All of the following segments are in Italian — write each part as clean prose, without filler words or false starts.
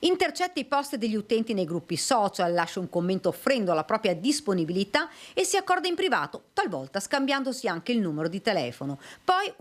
Intercetta i post degli utenti nei gruppi social, lascia un commento offrendo la propria disponibilità e si accorda in privato, talvolta scambiandosi anche il numero di telefono. Poi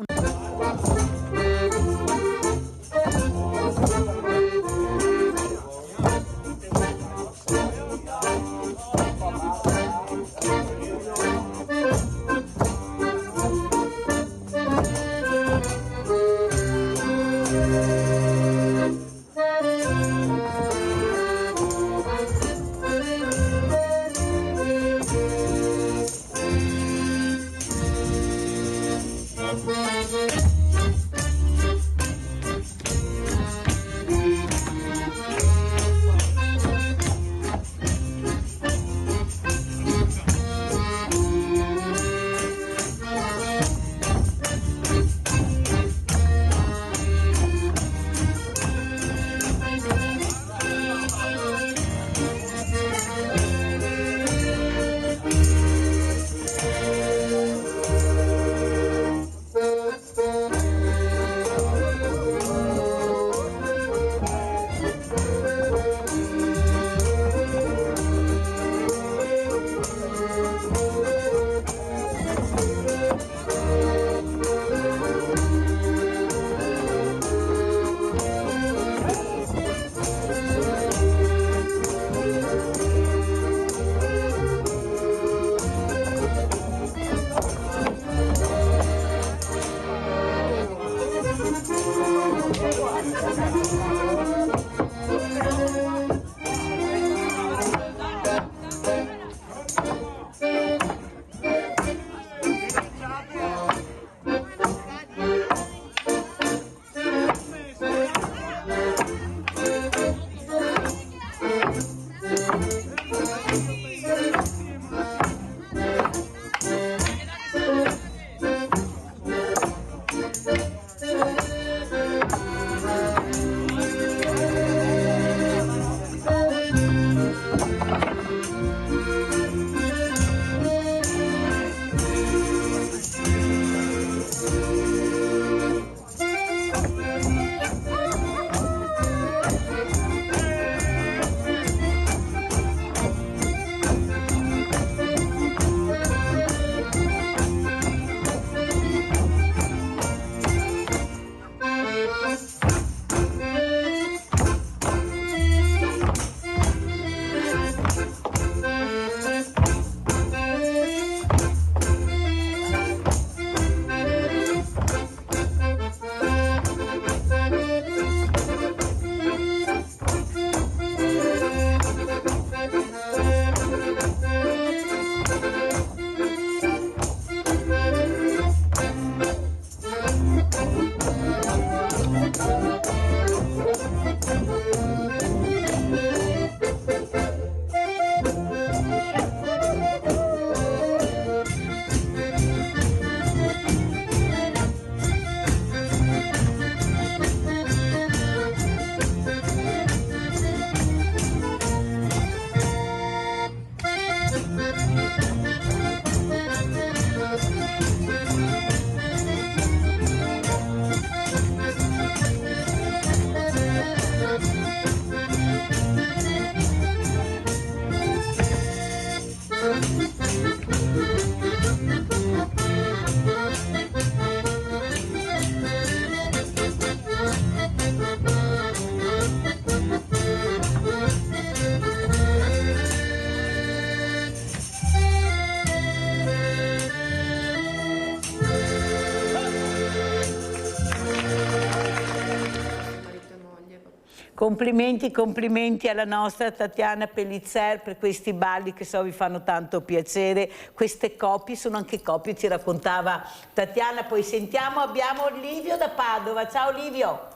Complimenti, complimenti alla nostra Tatiana Pellicer per questi balli che so vi fanno tanto piacere. Queste coppie sono anche coppie, ci raccontava Tatiana. Poi sentiamo, abbiamo Livio da Padova. Ciao Livio.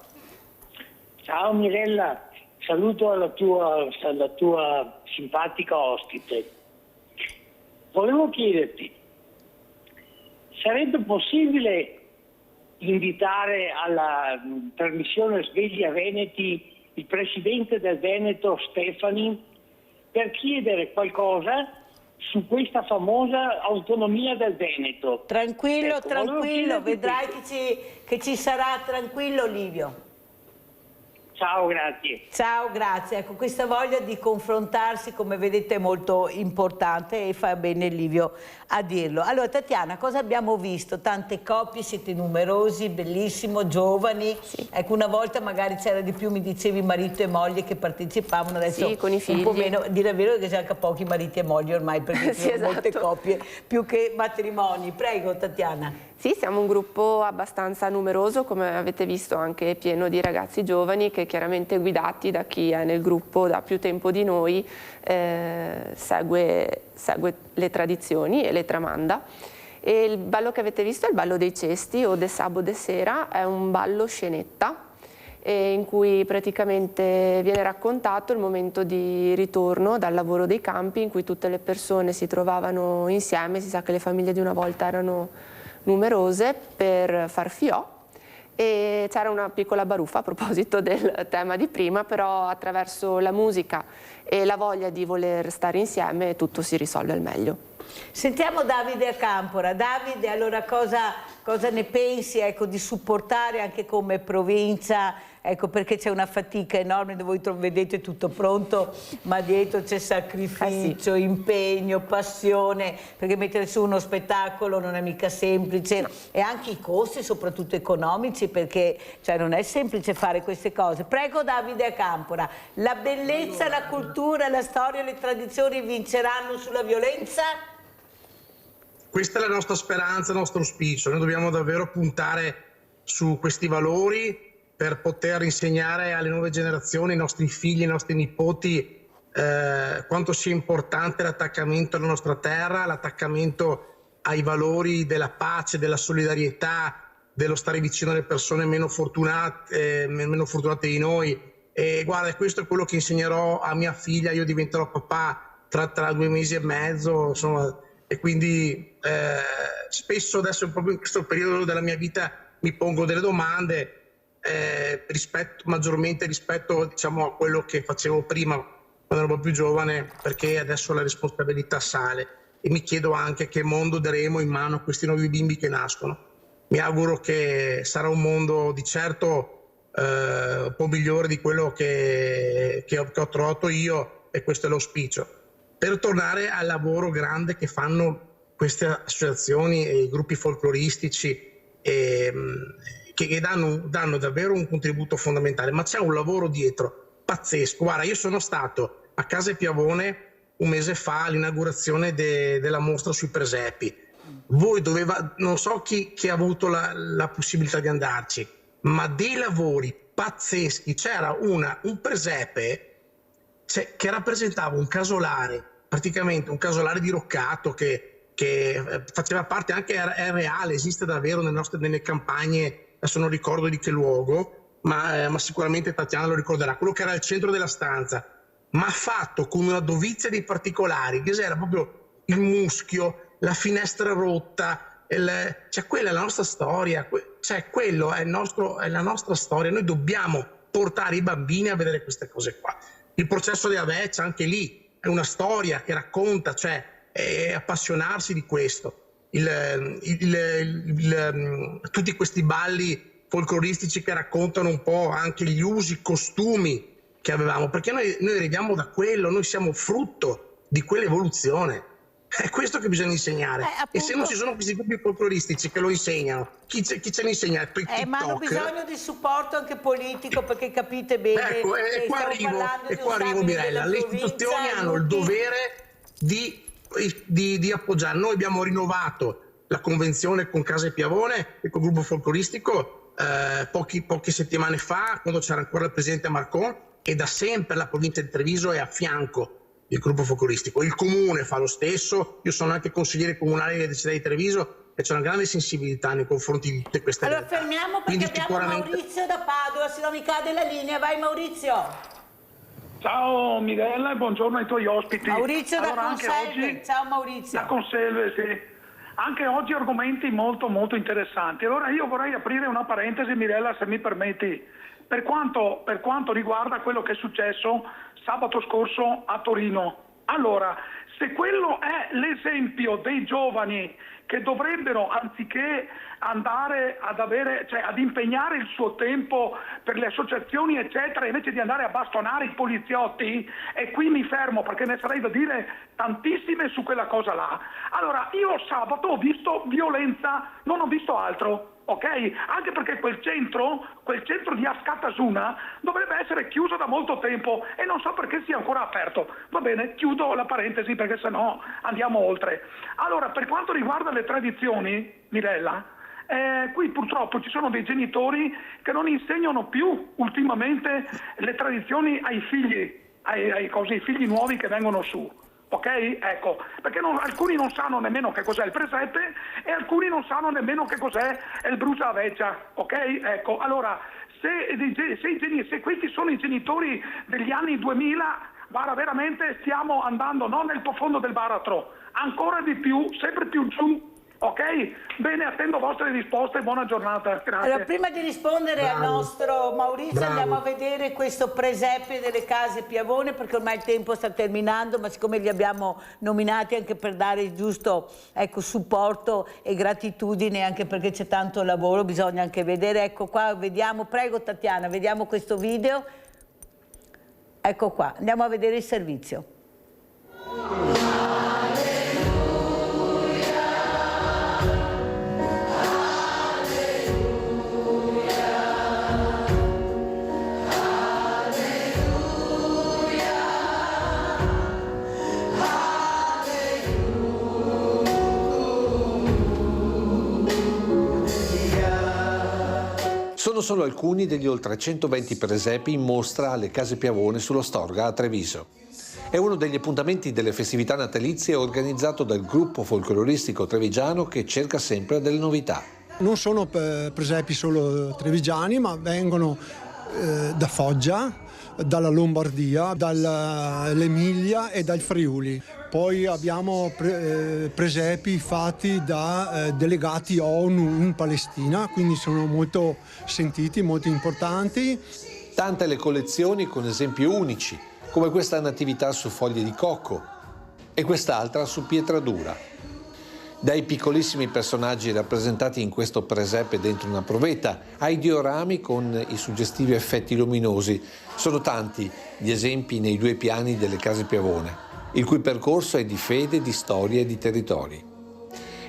Ciao Mirella, saluto la tua simpatica ospite. Volevo chiederti, sarebbe possibile invitare alla trasmissione Sveglia Veneti il presidente del Veneto Stefani per chiedere qualcosa su questa famosa autonomia del Veneto? Tranquillo, tranquillo, vedrai che ci sarà, tranquillo Livio. Ciao, grazie. Ciao, grazie. Ecco, questa voglia di confrontarsi, come vedete, è molto importante e fa bene Livio a dirlo. Allora, Tatiana, cosa abbiamo visto? Tante coppie, siete numerosi, bellissimo, giovani. Sì. Ecco, una volta magari c'era di più, mi dicevi marito e moglie che partecipavano, adesso Sì, con i figli. un po' meno. Dire vero che c'è anche pochi mariti e mogli ormai, perché ci Sì, sono molte esatto. coppie più che matrimoni. Prego, Tatiana. Sì, siamo un gruppo abbastanza numeroso, come avete visto anche pieno di ragazzi giovani che chiaramente guidati da chi è nel gruppo da più tempo di noi segue le tradizioni e le tramanda. E il ballo che avete visto è il ballo dei cesti o de sabo de sera, è un ballo scenetta in cui praticamente viene raccontato il momento di ritorno dal lavoro dei campi in cui tutte le persone si trovavano insieme. Si sa che le famiglie di una volta erano numerose per far fiò e c'era una piccola baruffa a proposito del tema di prima, però attraverso la musica e la voglia di voler stare insieme tutto si risolve al meglio. Sentiamo Davide a Campora. Davide, allora cosa ne pensi, ecco, di supportare anche come provincia, ecco, perché c'è una fatica enorme, voi vedete tutto pronto, ma dietro c'è sacrificio, impegno, passione, perché mettere su uno spettacolo non è mica semplice, e anche i costi, soprattutto economici, perché cioè, non è semplice fare queste cose. Prego Davide a Campora, la bellezza, la cultura, la storia, le tradizioni vinceranno sulla violenza? Questa è la nostra speranza, il nostro auspicio. Noi dobbiamo davvero puntare su questi valori per poter insegnare alle nuove generazioni, ai nostri figli, ai nostri nipoti, quanto sia importante l'attaccamento alla nostra terra, l'attaccamento ai valori della pace, della solidarietà, dello stare vicino alle persone meno fortunate di noi. E guarda, questo è quello che insegnerò a mia figlia. Io diventerò papà tra 2 mesi e mezzo, insomma. E quindi spesso adesso, proprio in questo periodo della mia vita, mi pongo delle domande maggiormente rispetto, diciamo, a quello che facevo prima quando ero più giovane, perché adesso la responsabilità sale e mi chiedo anche che mondo daremo in mano a questi nuovi bimbi che nascono. Mi auguro che sarà un mondo di certo un po' migliore di quello che ho trovato io, e questo è l'auspicio. Per tornare al lavoro grande che fanno queste associazioni e i gruppi folcloristici, che danno davvero un contributo fondamentale, ma c'è un lavoro dietro pazzesco. Guarda, io sono stato a Casa Piavone un mese fa all'inaugurazione della mostra sui presepi. Non so chi ha avuto la possibilità di andarci, ma dei lavori pazzeschi. C'era un presepe che rappresentava un casolare, praticamente un casolare diroccato che faceva parte, anche è reale, esiste davvero nelle campagne, adesso non ricordo di che luogo, ma sicuramente Tatiana lo ricorderà, quello che era al centro della stanza, ma fatto con una dovizia di particolari, che era proprio il muschio, la finestra rotta, cioè quella è la nostra storia, cioè quello è la nostra storia. Noi dobbiamo portare i bambini a vedere queste cose qua. Il processo di Avetch, anche lì, è una storia che racconta, cioè appassionarsi di questo. Tutti questi balli folcloristici che raccontano un po' anche gli usi, i costumi che avevamo, perché noi arriviamo da quello, noi siamo frutto di quell'evoluzione. È questo che bisogna insegnare. E se non ci sono questi gruppi folcloristici che lo insegnano, chi ce ne insegna? Ma hanno bisogno di supporto anche politico, perché capite bene. Ecco, e qua arrivo Mirella. Le istituzioni hanno il dovere di appoggiare. Noi abbiamo rinnovato la convenzione con Casa Piavone e col gruppo folcloristico poche settimane fa, quando c'era ancora il presidente Marcon, e da sempre la provincia di Treviso è a fianco il gruppo folcloristico. Il comune fa lo stesso. Io sono anche consigliere comunale della città di Treviso e c'è una grande sensibilità nei confronti di tutte queste realtà. Allora fermiamo, perché abbiamo Maurizio da Padova, se no mi cade la linea. Vai Maurizio. Ciao Mirella e buongiorno ai tuoi ospiti. Maurizio da Conselve. Ciao Maurizio. Da Conselve, sì. Anche oggi argomenti molto molto interessanti. Allora io vorrei aprire una parentesi, Mirella, se mi permetti, per quanto riguarda quello che è successo sabato scorso a Torino. Allora, se quello è l'esempio dei giovani che dovrebbero, anziché andare ad impegnare il suo tempo per le associazioni eccetera, invece di andare a bastonare i poliziotti, e qui mi fermo perché ne sarei da dire tantissime su quella cosa là. Allora, io sabato ho visto violenza, non ho visto altro. Ok? Anche perché quel centro di Askatasuna dovrebbe essere chiuso da molto tempo e non so perché sia ancora aperto. Va bene, chiudo la parentesi perché sennò andiamo oltre. Allora, per quanto riguarda le tradizioni, Mirella, qui purtroppo ci sono dei genitori che non insegnano più ultimamente le tradizioni ai figli, ai figli nuovi che vengono su. Ok? Ecco, perché alcuni non sanno nemmeno che cos'è il presepe e alcuni non sanno nemmeno che cos'è il bruciaveccia. Ok? Ecco, allora, se questi sono i genitori degli anni 2000, guarda, veramente stiamo andando non nel profondo del baratro, ancora di più, sempre più giù. Ok? Bene, attendo vostre risposte, buona giornata. Grazie. Allora, prima di rispondere al nostro Maurizio, andiamo a vedere questo presepe delle case Piavone, perché ormai il tempo sta terminando, ma siccome li abbiamo nominati anche per dare il giusto supporto e gratitudine, anche perché c'è tanto lavoro, bisogna anche vedere. Ecco qua, vediamo, prego Tatiana, vediamo questo video. Ecco qua, andiamo a vedere il servizio. Sono solo alcuni degli oltre 120 presepi in mostra alle Case Piavone sullo Storga a Treviso. È uno degli appuntamenti delle festività natalizie organizzato dal gruppo folcloristico trevigiano che cerca sempre delle novità. Non sono presepi solo trevigiani, ma vengono da Foggia, dalla Lombardia, dall'Emilia e dal Friuli. Poi abbiamo presepi fatti da delegati ONU in Palestina, quindi sono molto sentiti, molto importanti. Tante le collezioni con esempi unici, come questa natività su foglie di cocco e quest'altra su pietra dura. Dai piccolissimi personaggi rappresentati in questo presepe dentro una provetta ai diorami con i suggestivi effetti luminosi. Sono tanti gli esempi nei due piani delle Case Piavone, il cui percorso è di fede, di storia e di territori.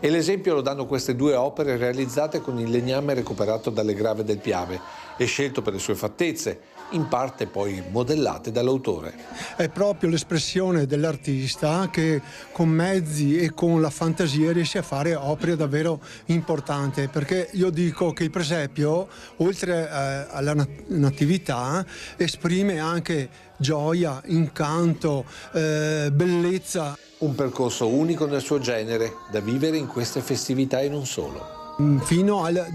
E l'esempio lo danno queste due opere realizzate con il legname recuperato dalle grave del Piave e scelto per le sue fattezze, in parte poi modellate dall'autore. È proprio l'espressione dell'artista che con mezzi e con la fantasia riesce a fare opere davvero importanti, perché io dico che il presepio, oltre alla natività, esprime anche gioia, incanto, bellezza. Un percorso unico nel suo genere, da vivere in queste festività e non solo. Fino al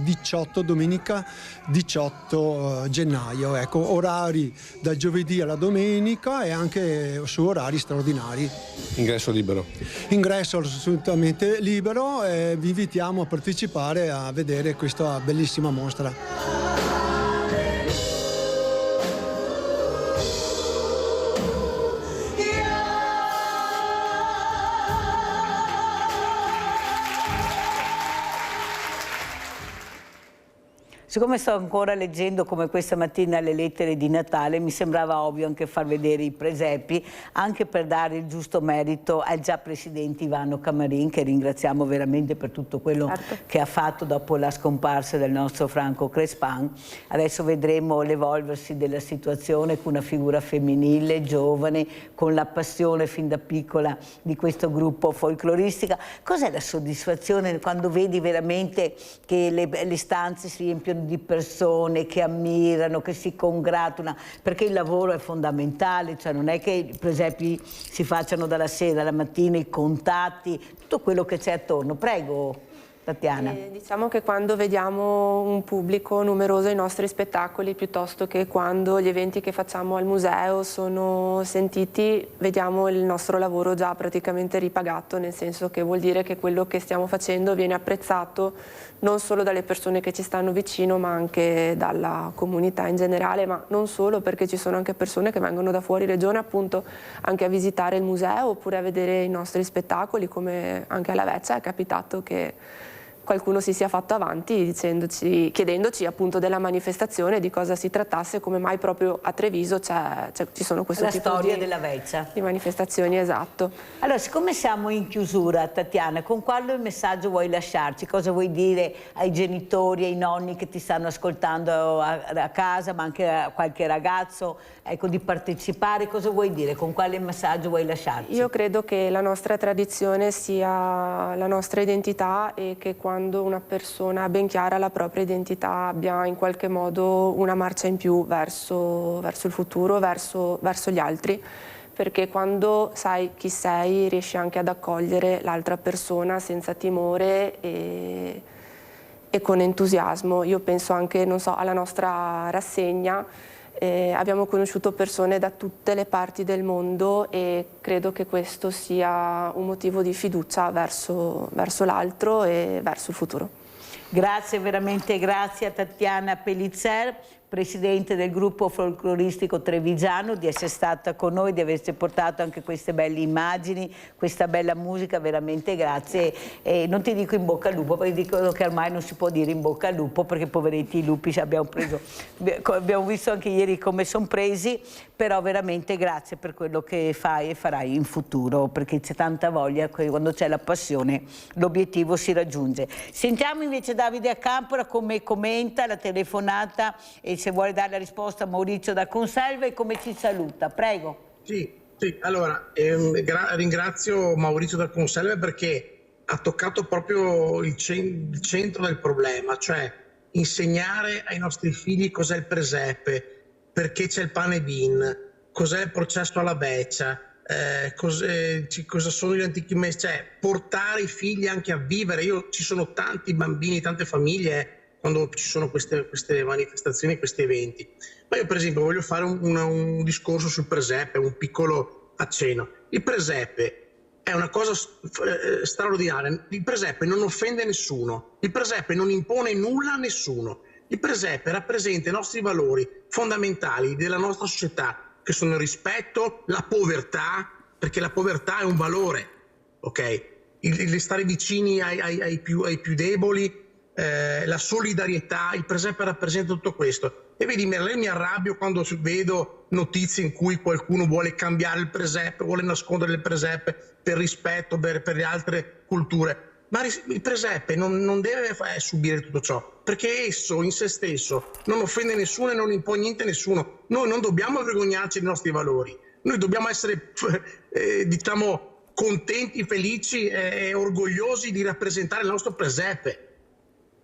domenica 18 gennaio, ecco, orari dal giovedì alla domenica e anche su orari straordinari. Ingresso libero? Ingresso assolutamente libero e vi invitiamo a partecipare a vedere questa bellissima mostra. Siccome sto ancora leggendo come questa mattina le lettere di Natale, mi sembrava ovvio anche far vedere i presepi, anche per dare il giusto merito al già presidente Ivano Camarin, che ringraziamo veramente per tutto quello che ha fatto dopo la scomparsa del nostro Franco Crespan. Adesso vedremo l'evolversi della situazione con una figura femminile, giovane, con la passione fin da piccola di questo gruppo folcloristica. Cos'è la soddisfazione quando vedi veramente che le stanze si riempiono di persone che ammirano, che si congratulano, perché il lavoro è fondamentale, cioè non è che i presepi si facciano dalla sera alla mattina, i contatti, tutto quello che c'è attorno. Prego, Tatiana? Diciamo che quando vediamo un pubblico numeroso ai nostri spettacoli, piuttosto che quando gli eventi che facciamo al museo sono sentiti, vediamo il nostro lavoro già praticamente ripagato, nel senso che vuol dire che quello che stiamo facendo viene apprezzato non solo dalle persone che ci stanno vicino, ma anche dalla comunità in generale, ma non solo, perché ci sono anche persone che vengono da fuori regione appunto anche a visitare il museo oppure a vedere i nostri spettacoli, come anche alla Vecchia è capitato che qualcuno si sia fatto avanti chiedendoci appunto della manifestazione, di cosa si trattasse, come mai proprio a Treviso ci sono questo la tipo storia della Vecchia. Di manifestazioni, esatto. Allora, siccome siamo in chiusura, Tatiana, con quale messaggio vuoi lasciarci? Cosa vuoi dire ai genitori, ai nonni che ti stanno ascoltando a casa, ma anche a qualche ragazzo, ecco, di partecipare? Cosa vuoi dire? Con quale messaggio vuoi lasciarci? Io credo che la nostra tradizione sia la nostra identità e che quando una persona ha ben chiara la propria identità abbia in qualche modo una marcia in più verso il futuro, verso gli altri, perché quando sai chi sei riesci anche ad accogliere l'altra persona senza timore e con entusiasmo. Io penso anche, non so, alla nostra rassegna. Abbiamo conosciuto persone da tutte le parti del mondo e credo che questo sia un motivo di fiducia verso l'altro e verso il futuro. Grazie, veramente grazie a Tatiana Pellicer, presidente del gruppo folcloristico trevigiano, di essere stata con noi, di averci portato anche queste belle immagini, questa bella musica, veramente grazie. E non ti dico in bocca al lupo, perché dicono che ormai non si può dire in bocca al lupo, perché poveretti i lupi abbiamo visto anche ieri come sono presi, però veramente grazie per quello che fai e farai in futuro, perché c'è tanta voglia, quando c'è la passione l'obiettivo si raggiunge. Sentiamo invece Davide Accampora come commenta la telefonata e se vuole dare la risposta a Maurizio da Conselva e come ci saluta. Prego. Sì, allora ringrazio Maurizio da Conselva perché ha toccato proprio il centro del problema, cioè insegnare ai nostri figli cos'è il presepe, perché c'è il pane bin, cos'è il processo alla Vecchia, cosa sono gli antichi mesi, cioè portare i figli anche a vivere. Ci sono tanti bambini, tante famiglie quando ci sono queste manifestazioni, questi eventi. Ma io per esempio voglio fare un discorso sul presepe, un piccolo accenno. Il presepe è una cosa straordinaria. Il presepe non offende nessuno, il presepe non impone nulla a nessuno. Il presepe rappresenta i nostri valori fondamentali della nostra società, che sono il rispetto, la povertà, perché la povertà è un valore, ok? Il stare vicini ai più deboli, la solidarietà. Il presepe rappresenta tutto questo. E vedi, mi arrabbio quando vedo notizie in cui qualcuno vuole cambiare il presepe, vuole nascondere il presepe per rispetto per le altre culture. Ma il presepe non deve subire tutto ciò, perché esso in se stesso non offende nessuno e non impone niente a nessuno. Noi non dobbiamo vergognarci dei nostri valori, noi dobbiamo essere diciamo contenti, felici e orgogliosi di rappresentare il nostro presepe.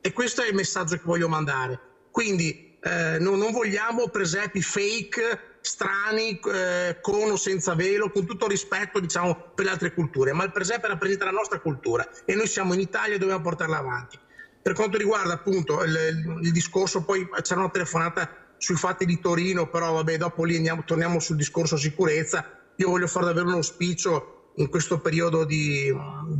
E questo è il messaggio che voglio mandare. Quindi non vogliamo presepi fake, strani, con o senza velo, con tutto rispetto, diciamo, per le altre culture. Ma il presepe rappresenta la nostra cultura e noi siamo in Italia e dobbiamo portarla avanti. Per quanto riguarda appunto il discorso, poi c'era una telefonata sui fatti di Torino, però vabbè, dopo lì torniamo sul discorso sicurezza. Io voglio fare davvero un auspicio in questo periodo in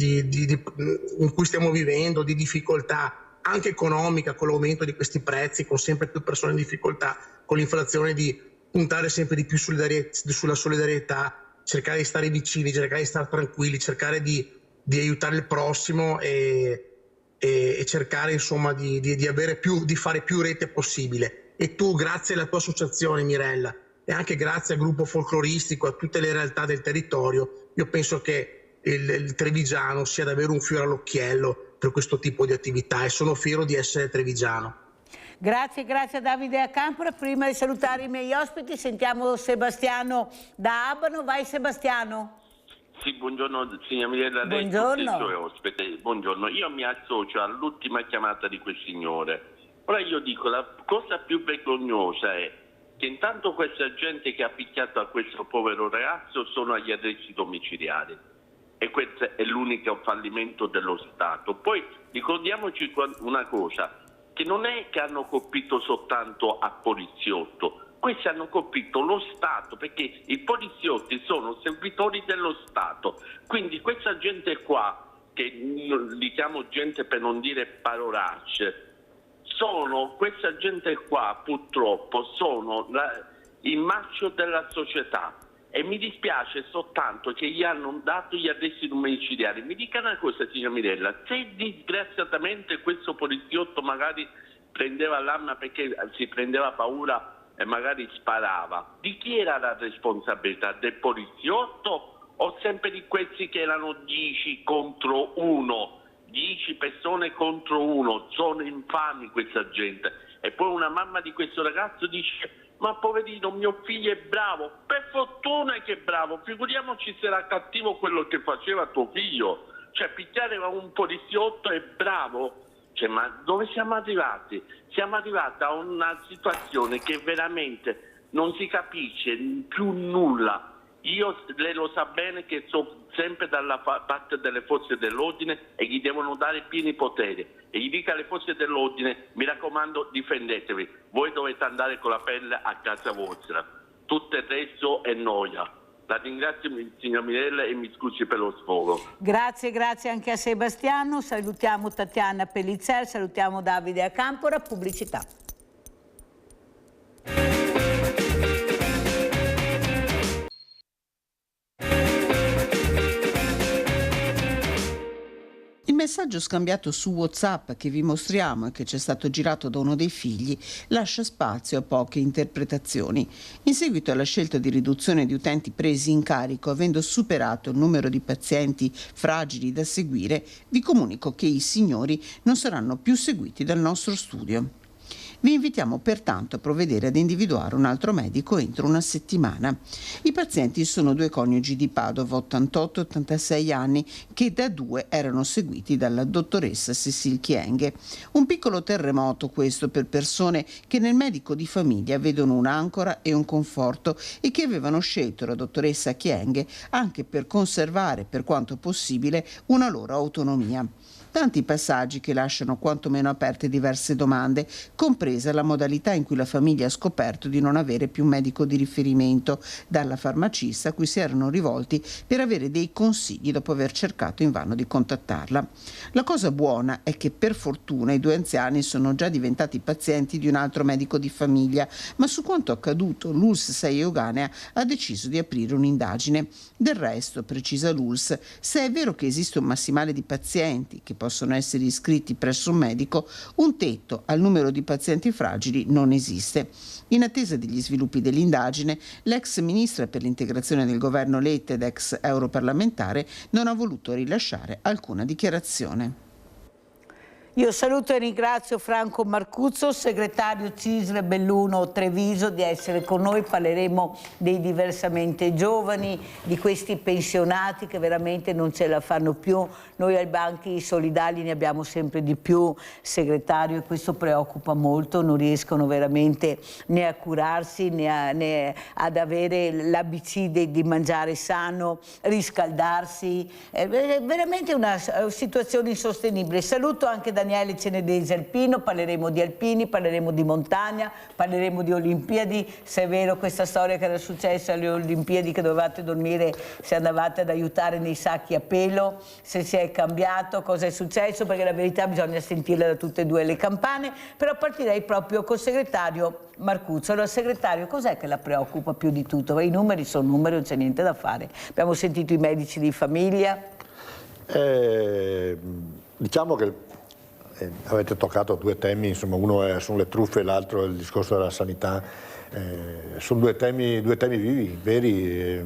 cui stiamo vivendo, di difficoltà anche economica, con l'aumento di questi prezzi, con sempre più persone in difficoltà, con l'inflazione, di puntare sempre di più sulla solidarietà, cercare di stare vicini, cercare di stare tranquilli, cercare di aiutare il prossimo e cercare insomma di fare più rete possibile. E tu, grazie alla tua associazione, Mirella, e anche grazie al gruppo folcloristico, a tutte le realtà del territorio, io penso che il trevigiano sia davvero un fiore all'occhiello per questo tipo di attività e sono fiero di essere trevigiano. Grazie a Davide Accampora. Prima di salutare i miei ospiti sentiamo Sebastiano da Abano. Vai Sebastiano. Sì, buongiorno signora Mirella, lei buongiorno. e il suo ospite. Buongiorno, io mi associo all'ultima chiamata di quel signore. Ora io dico, la cosa più vergognosa è che intanto questa gente che ha picchiato a questo povero ragazzo sono agli arresti domiciliari. e questo è l'unico fallimento dello Stato. Poi ricordiamoci una cosa, che non è che hanno colpito soltanto a poliziotto, questi hanno colpito lo Stato, perché i poliziotti sono servitori dello Stato, quindi questa gente qua, che li chiamo gente per non dire parolacce, questa gente qua purtroppo sono il marcio della società, e mi dispiace soltanto che gli hanno dato gli arresti domiciliari. Mi dica una cosa, signor Mirella, se disgraziatamente questo poliziotto magari prendeva l'arma perché si prendeva paura e magari sparava, di chi era la responsabilità? Del poliziotto o sempre di questi che erano 10 contro 1? 10 persone contro 1, sono infami questa gente. E poi una mamma di questo ragazzo dice: ma poverino, mio figlio è bravo. Per fortuna che è bravo, figuriamoci se era cattivo quello che faceva tuo figlio. Cioè, picchiare un poliziotto è bravo. Cioè, ma dove siamo arrivati? Siamo arrivati a una situazione che veramente non si capisce più nulla. Lei lo sa bene che sono sempre dalla parte delle forze dell'ordine e gli devono dare pieni poteri. E gli dica alle forze dell'ordine: mi raccomando, difendetevi. Voi dovete andare con la pelle a casa vostra. Tutto il resto è noia. La ringrazio, signor Mirella, e mi scusi per lo sfogo. Grazie anche a Sebastiano. Salutiamo Tatiana Pellicer, salutiamo Davide Acampora. Pubblicità. Il messaggio scambiato su WhatsApp che vi mostriamo e che ci è stato girato da uno dei figli lascia spazio a poche interpretazioni. In seguito alla scelta di riduzione di utenti presi in carico, avendo superato il numero di pazienti fragili da seguire, vi comunico che i signori non saranno più seguiti dal nostro studio. Vi invitiamo pertanto a provvedere ad individuare un altro medico entro una settimana. I pazienti sono 2 coniugi di Padova, 88 e 86 anni, che da 2 erano seguiti dalla dottoressa Cecile Chienghe. Un piccolo terremoto questo per persone che nel medico di famiglia vedono un'ancora e un conforto e che avevano scelto la dottoressa Chienghe anche per conservare, per quanto possibile, una loro autonomia. Tanti passaggi che lasciano quantomeno aperte diverse domande, compresa la modalità in cui la famiglia ha scoperto di non avere più un medico di riferimento, dalla farmacista a cui si erano rivolti per avere dei consigli dopo aver cercato invano di contattarla. La cosa buona è che per fortuna i 2 anziani sono già diventati pazienti di un altro medico di famiglia, ma su quanto accaduto l'ULSS 6 Euganea ha deciso di aprire un'indagine. Del resto, precisa l'ULSS, se è vero che esiste un massimale di pazienti che possono essere iscritti presso un medico, un tetto al numero di pazienti fragili non esiste. In attesa degli sviluppi dell'indagine, l'ex ministra per l'integrazione del governo Letta ed ex europarlamentare non ha voluto rilasciare alcuna dichiarazione. Io saluto e ringrazio Franco Marcuzzo, segretario CISL Belluno Treviso, di essere con noi. Parleremo dei diversamente giovani, di questi pensionati che veramente non ce la fanno più. Noi ai banchi solidali ne abbiamo sempre di più, segretario, e questo preoccupa molto. Non riescono veramente né a curarsi né ad avere l'ABC di mangiare sano, riscaldarsi. È veramente una situazione insostenibile. Saluto anche Daniele Cenedesi Alpino, parleremo di alpini, parleremo di montagna, parleremo di Olimpiadi. Se è vero questa storia che era successa alle Olimpiadi, che dovevate dormire se andavate ad aiutare nei sacchi a pelo, se si è cambiato, cosa è successo, perché la verità bisogna sentirla da tutte e 2 le campane. Però partirei proprio col segretario Marcuzzo. Allora, segretario, cos'è che la preoccupa più di tutto? I numeri sono numeri, non c'è niente da fare. Abbiamo sentito i medici di famiglia. Diciamo che avete toccato 2 temi, insomma, uno sono le truffe e l'altro è il discorso della sanità. Sono due temi vivi, veri,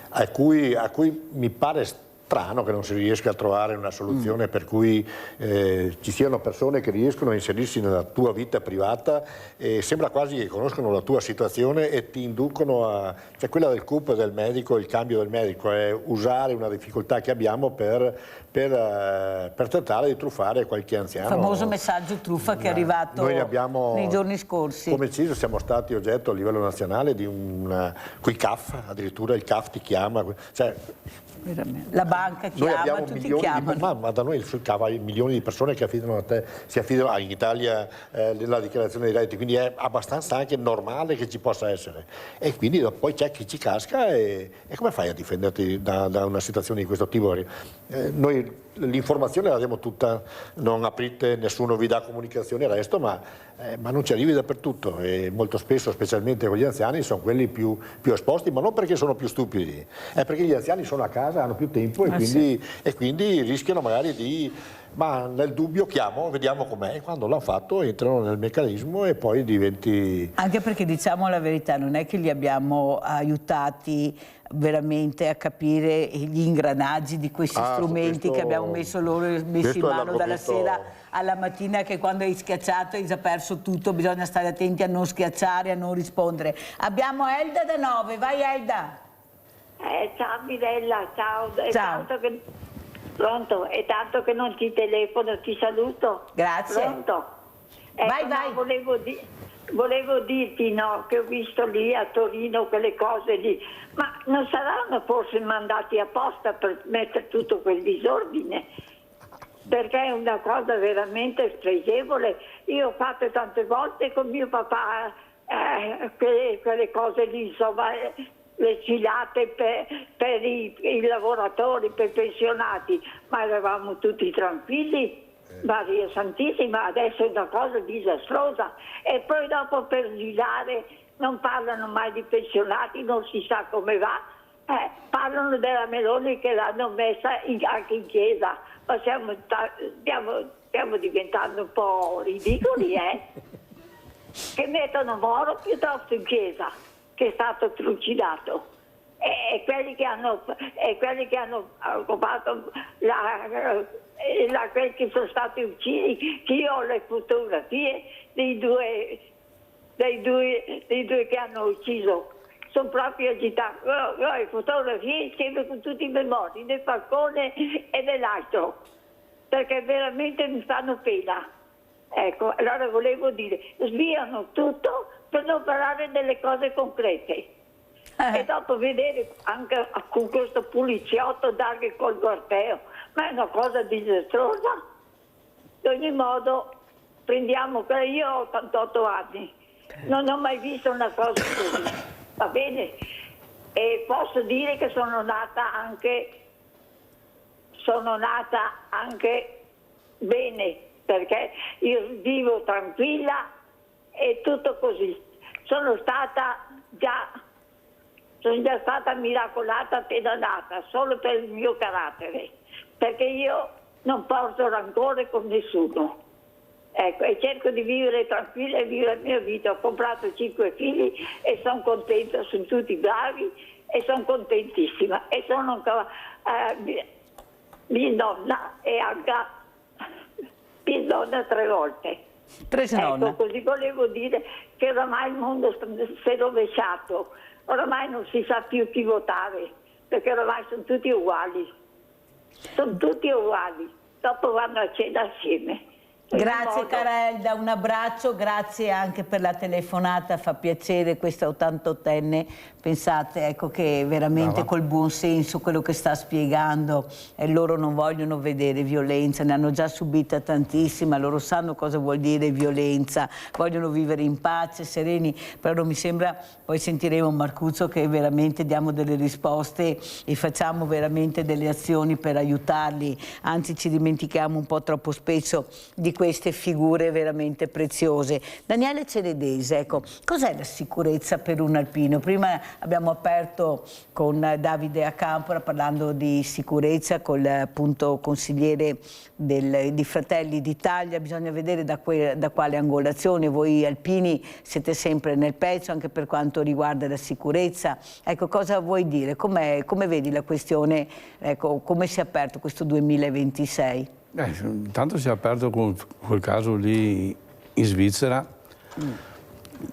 a cui mi pare strano che non si riesca a trovare una soluzione per cui ci siano persone che riescono a inserirsi nella tua vita privata e sembra quasi che conoscono la tua situazione e ti inducono a... cioè quella del CUP del medico, il cambio del medico è usare una difficoltà che abbiamo per tentare di truffare qualche anziano. Il famoso messaggio truffa che è arrivato nei giorni scorsi. Come CISL siamo stati oggetto a livello nazionale di coi CAF, addirittura il CAF ti chiama, cioè, la banca chiama, tutti chiamano. Ma da noi sul CAF hai milioni di persone che affidano a te, si affidano in Italia la dichiarazione dei redditi, quindi è abbastanza anche normale che ci possa essere. E quindi poi c'è chi ci casca e come fai a difenderti da una situazione di questo tipo? Noi l'informazione la diamo tutta, non aprite, nessuno vi dà comunicazione, il resto, ma non ci arrivi dappertutto e molto spesso, specialmente con gli anziani, sono quelli più esposti, ma non perché sono più stupidi, è perché gli anziani sono a casa, hanno più tempo e quindi rischiano magari di... ma nel dubbio chiamo, vediamo com'è, e quando l'hanno fatto entrano nel meccanismo e poi diventi... Anche perché, diciamo la verità, non è che li abbiamo aiutati veramente a capire gli ingranaggi di questi strumenti che abbiamo messo in mano dalla sera alla mattina, che quando hai schiacciato hai già perso tutto, bisogna stare attenti a non schiacciare, a non rispondere. Abbiamo Elda da 9, vai Elda! Ciao Mirella, ciao. Ciao. Pronto? È tanto che non ti telefono, ti saluto. Grazie. Pronto? Vai. Volevo dirti che ho visto lì a Torino quelle cose lì, ma non saranno forse mandati apposta per mettere tutto quel disordine? Perché è una cosa veramente spregevole. Io ho fatto tante volte con mio papà quelle cose lì, insomma, le sfilate per i lavoratori, per i pensionati, ma eravamo tutti tranquilli. Maria Santissima, adesso è una cosa disastrosa. E poi dopo per sfilare non parlano mai di pensionati, non si sa come va. Parlano della Meloni che l'hanno messa anche in chiesa, ma stiamo diventando un po' ridicoli, che mettono Moro piuttosto in chiesa, che è stato trucidato, e quelli che hanno occupato quelli che sono stati uccisi, che io ho le fotografie dei due che hanno ucciso, sono proprio agitati. Ho le fotografie insieme con tutti i memori del Falcone e dell'altro, perché veramente mi fanno pena. Ecco, allora volevo dire, sviano tutto per non parlare delle cose concrete. E dopo vedere anche con questo poliziotto dargli col corteo, ma è una cosa disastrosa. Ad ogni modo, io ho 88 anni, non ho mai visto una cosa così, va bene? E posso dire che sono nata anche bene, perché io vivo tranquilla e tutto così. Sono già stata miracolata appena nata, solo per il mio carattere, perché io non porto rancore con nessuno. Ecco, e cerco di vivere tranquilla e vivere la mia vita. Ho comprato 5 figli e sono contenta, sono tutti bravi e sono contentissima. E sono ancora mia nonna e anche mia nonna 3 volte. Ecco, così volevo dire che oramai il mondo si è rovesciato. Oramai non si sa più chi votare, perché oramai sono tutti uguali. Sono tutti uguali. Dopo vanno a cena assieme. Grazie cara Elda, un abbraccio, grazie anche per la telefonata, fa piacere questa 88enne, pensate ecco che veramente col buon senso quello che sta spiegando, loro non vogliono vedere violenza, ne hanno già subita tantissima, loro sanno cosa vuol dire violenza, vogliono vivere in pace, sereni, però non mi sembra, poi sentiremo Marcuzzo che veramente diamo delle risposte e facciamo veramente delle azioni per aiutarli, anzi ci dimentichiamo un po' troppo spesso di queste figure veramente preziose. Daniele Cenedese, ecco, cos'è la sicurezza per un alpino? Prima abbiamo aperto con Davide Acampora parlando di sicurezza, con appunto consigliere di Fratelli d'Italia. Bisogna vedere da quale angolazione. Voi alpini siete sempre nel pezzo anche per quanto riguarda la sicurezza. Ecco, cosa vuoi dire? Come vedi la questione, ecco, come si è aperto questo 2026? Intanto si è aperto con quel caso lì in Svizzera.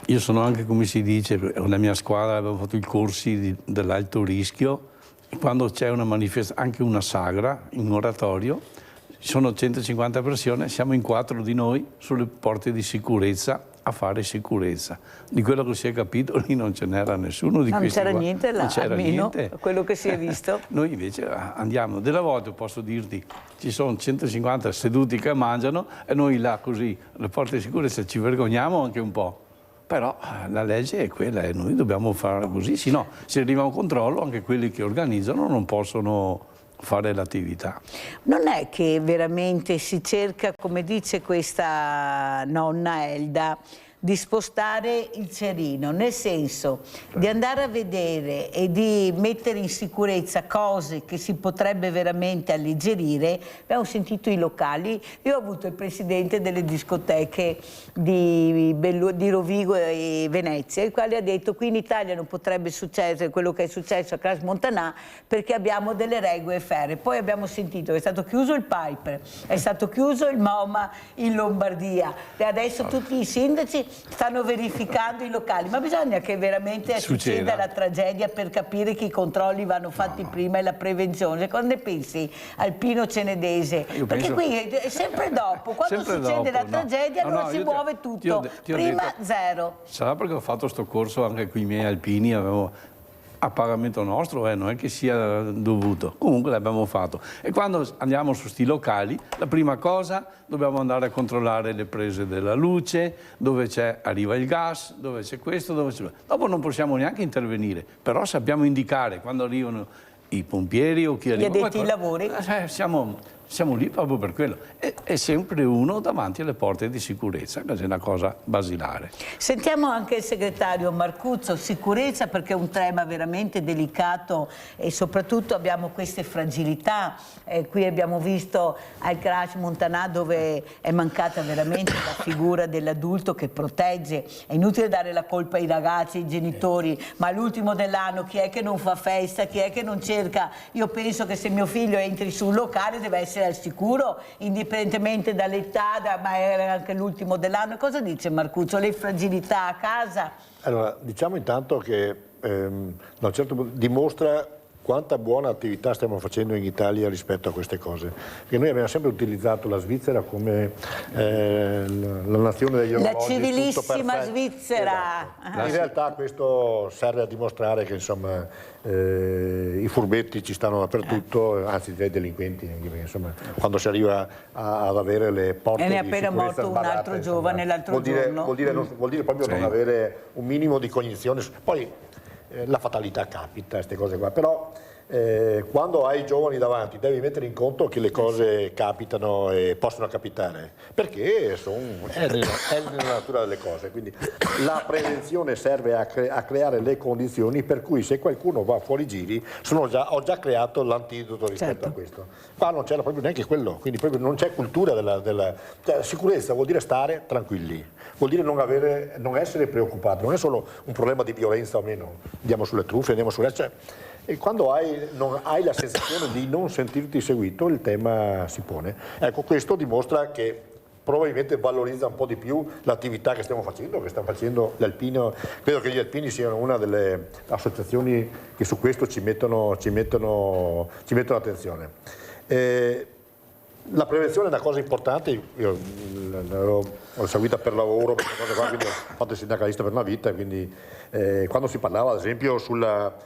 Io sono anche, come si dice, con la mia squadra abbiamo fatto i corsi dell'alto rischio. Quando c'è una manifestazione, anche una sagra, in un oratorio, sono 150 persone, siamo in 4 di noi sulle porte di sicurezza a fare sicurezza. Di quello che si è capito lì non ce n'era nessuno di questi. Non c'era niente là, non c'era almeno niente. Quello che si è visto. Noi invece andiamo, delle volte posso dirti, ci sono 150 seduti che mangiano e noi là così, alle porte di sicurezza ci vergogniamo anche un po'. Però la legge è quella e noi dobbiamo fare così, se no se arriva un controllo anche quelli che organizzano non possono fare l'attività. Non è che veramente si cerca, come dice questa nonna Elda, di spostare il cerino, nel senso di andare a vedere e di mettere in sicurezza cose che si potrebbe veramente alleggerire. Abbiamo sentito i locali, io ho avuto il presidente delle discoteche di Rovigo e Venezia, il quale ha detto qui in Italia non potrebbe succedere quello che è successo a Crash Montanà perché abbiamo delle regole ferree. Poi abbiamo sentito che è stato chiuso il Piper, è stato chiuso il MoMA in Lombardia e adesso tutti i sindaci stanno verificando i locali, ma bisogna che veramente succeda la tragedia per capire che i controlli vanno fatti prima e la prevenzione. Quando ne pensi, Alpino Cenedese? Perché qui è sempre dopo, quando succede la tragedia allora si muove tutto, prima zero. Sarà perché ho fatto sto corso anche con i miei alpini, avevo a pagamento nostro, non è che sia dovuto, comunque l'abbiamo fatto. E quando andiamo su sti locali, la prima cosa dobbiamo andare a controllare le prese della luce, dove arriva il gas, dove c'è questo, dove c'è... Dopo non possiamo neanche intervenire, però sappiamo indicare quando arrivano i pompieri o chi arriva. Gli addetti ai lavori. Siamo lì proprio per quello. È sempre uno davanti alle porte di sicurezza, che è una cosa basilare. Sentiamo anche il segretario Marcuzzo, sicurezza, perché è un tema veramente delicato e soprattutto abbiamo queste fragilità. Qui abbiamo visto al Crash Montanà dove è mancata veramente la figura dell'adulto che protegge. È inutile dare la colpa ai ragazzi, ai genitori, ma all'ultimo dell'anno chi è che non fa festa, chi è che non cerca? Io penso che se mio figlio entri su un locale deve essere al sicuro, indipendentemente dall'età, ma è anche l'ultimo dell'anno. Cosa dice Marcuzzo? Le fragilità a casa? Allora, diciamo intanto che da un certo punto dimostra quanta buona attività stiamo facendo in Italia rispetto a queste cose. Perché noi abbiamo sempre utilizzato la Svizzera come la nazione degli orologi. La civilissima Svizzera. Esatto. In realtà questo serve a dimostrare che insomma i furbetti ci stanno dappertutto, anzi direi delinquenti, perché, insomma, quando si arriva ad avere le porte di sicurezza sbadate. E ne è appena morto un altro giovane l'altro giorno. Vuol dire proprio non avere un minimo di cognizione. Poi la fatalità capita, queste cose qua, però quando hai i giovani davanti devi mettere in conto che le cose capitano e possono capitare, perché è nella natura delle cose, quindi la prevenzione serve a creare le condizioni per cui se qualcuno va fuori giri ho già creato l'antidoto rispetto a questo. Qua non c'era proprio neanche quello, quindi proprio non c'è cultura della sicurezza, vuol dire stare tranquilli, vuol dire non essere preoccupati, non è solo un problema di violenza o meno, andiamo sulle truffe, andiamo sulle... E quando hai la sensazione di non sentirti seguito, il tema si pone. Ecco, questo dimostra che probabilmente valorizza un po' di più l'attività che stiamo facendo l'Alpino. Credo che gli alpini siano una delle associazioni che su questo ci mettono attenzione. La prevenzione è una cosa importante, io l'ho seguita per lavoro, quindi ho fatto il sindacalista per una vita, quindi quando si parlava ad esempio sulla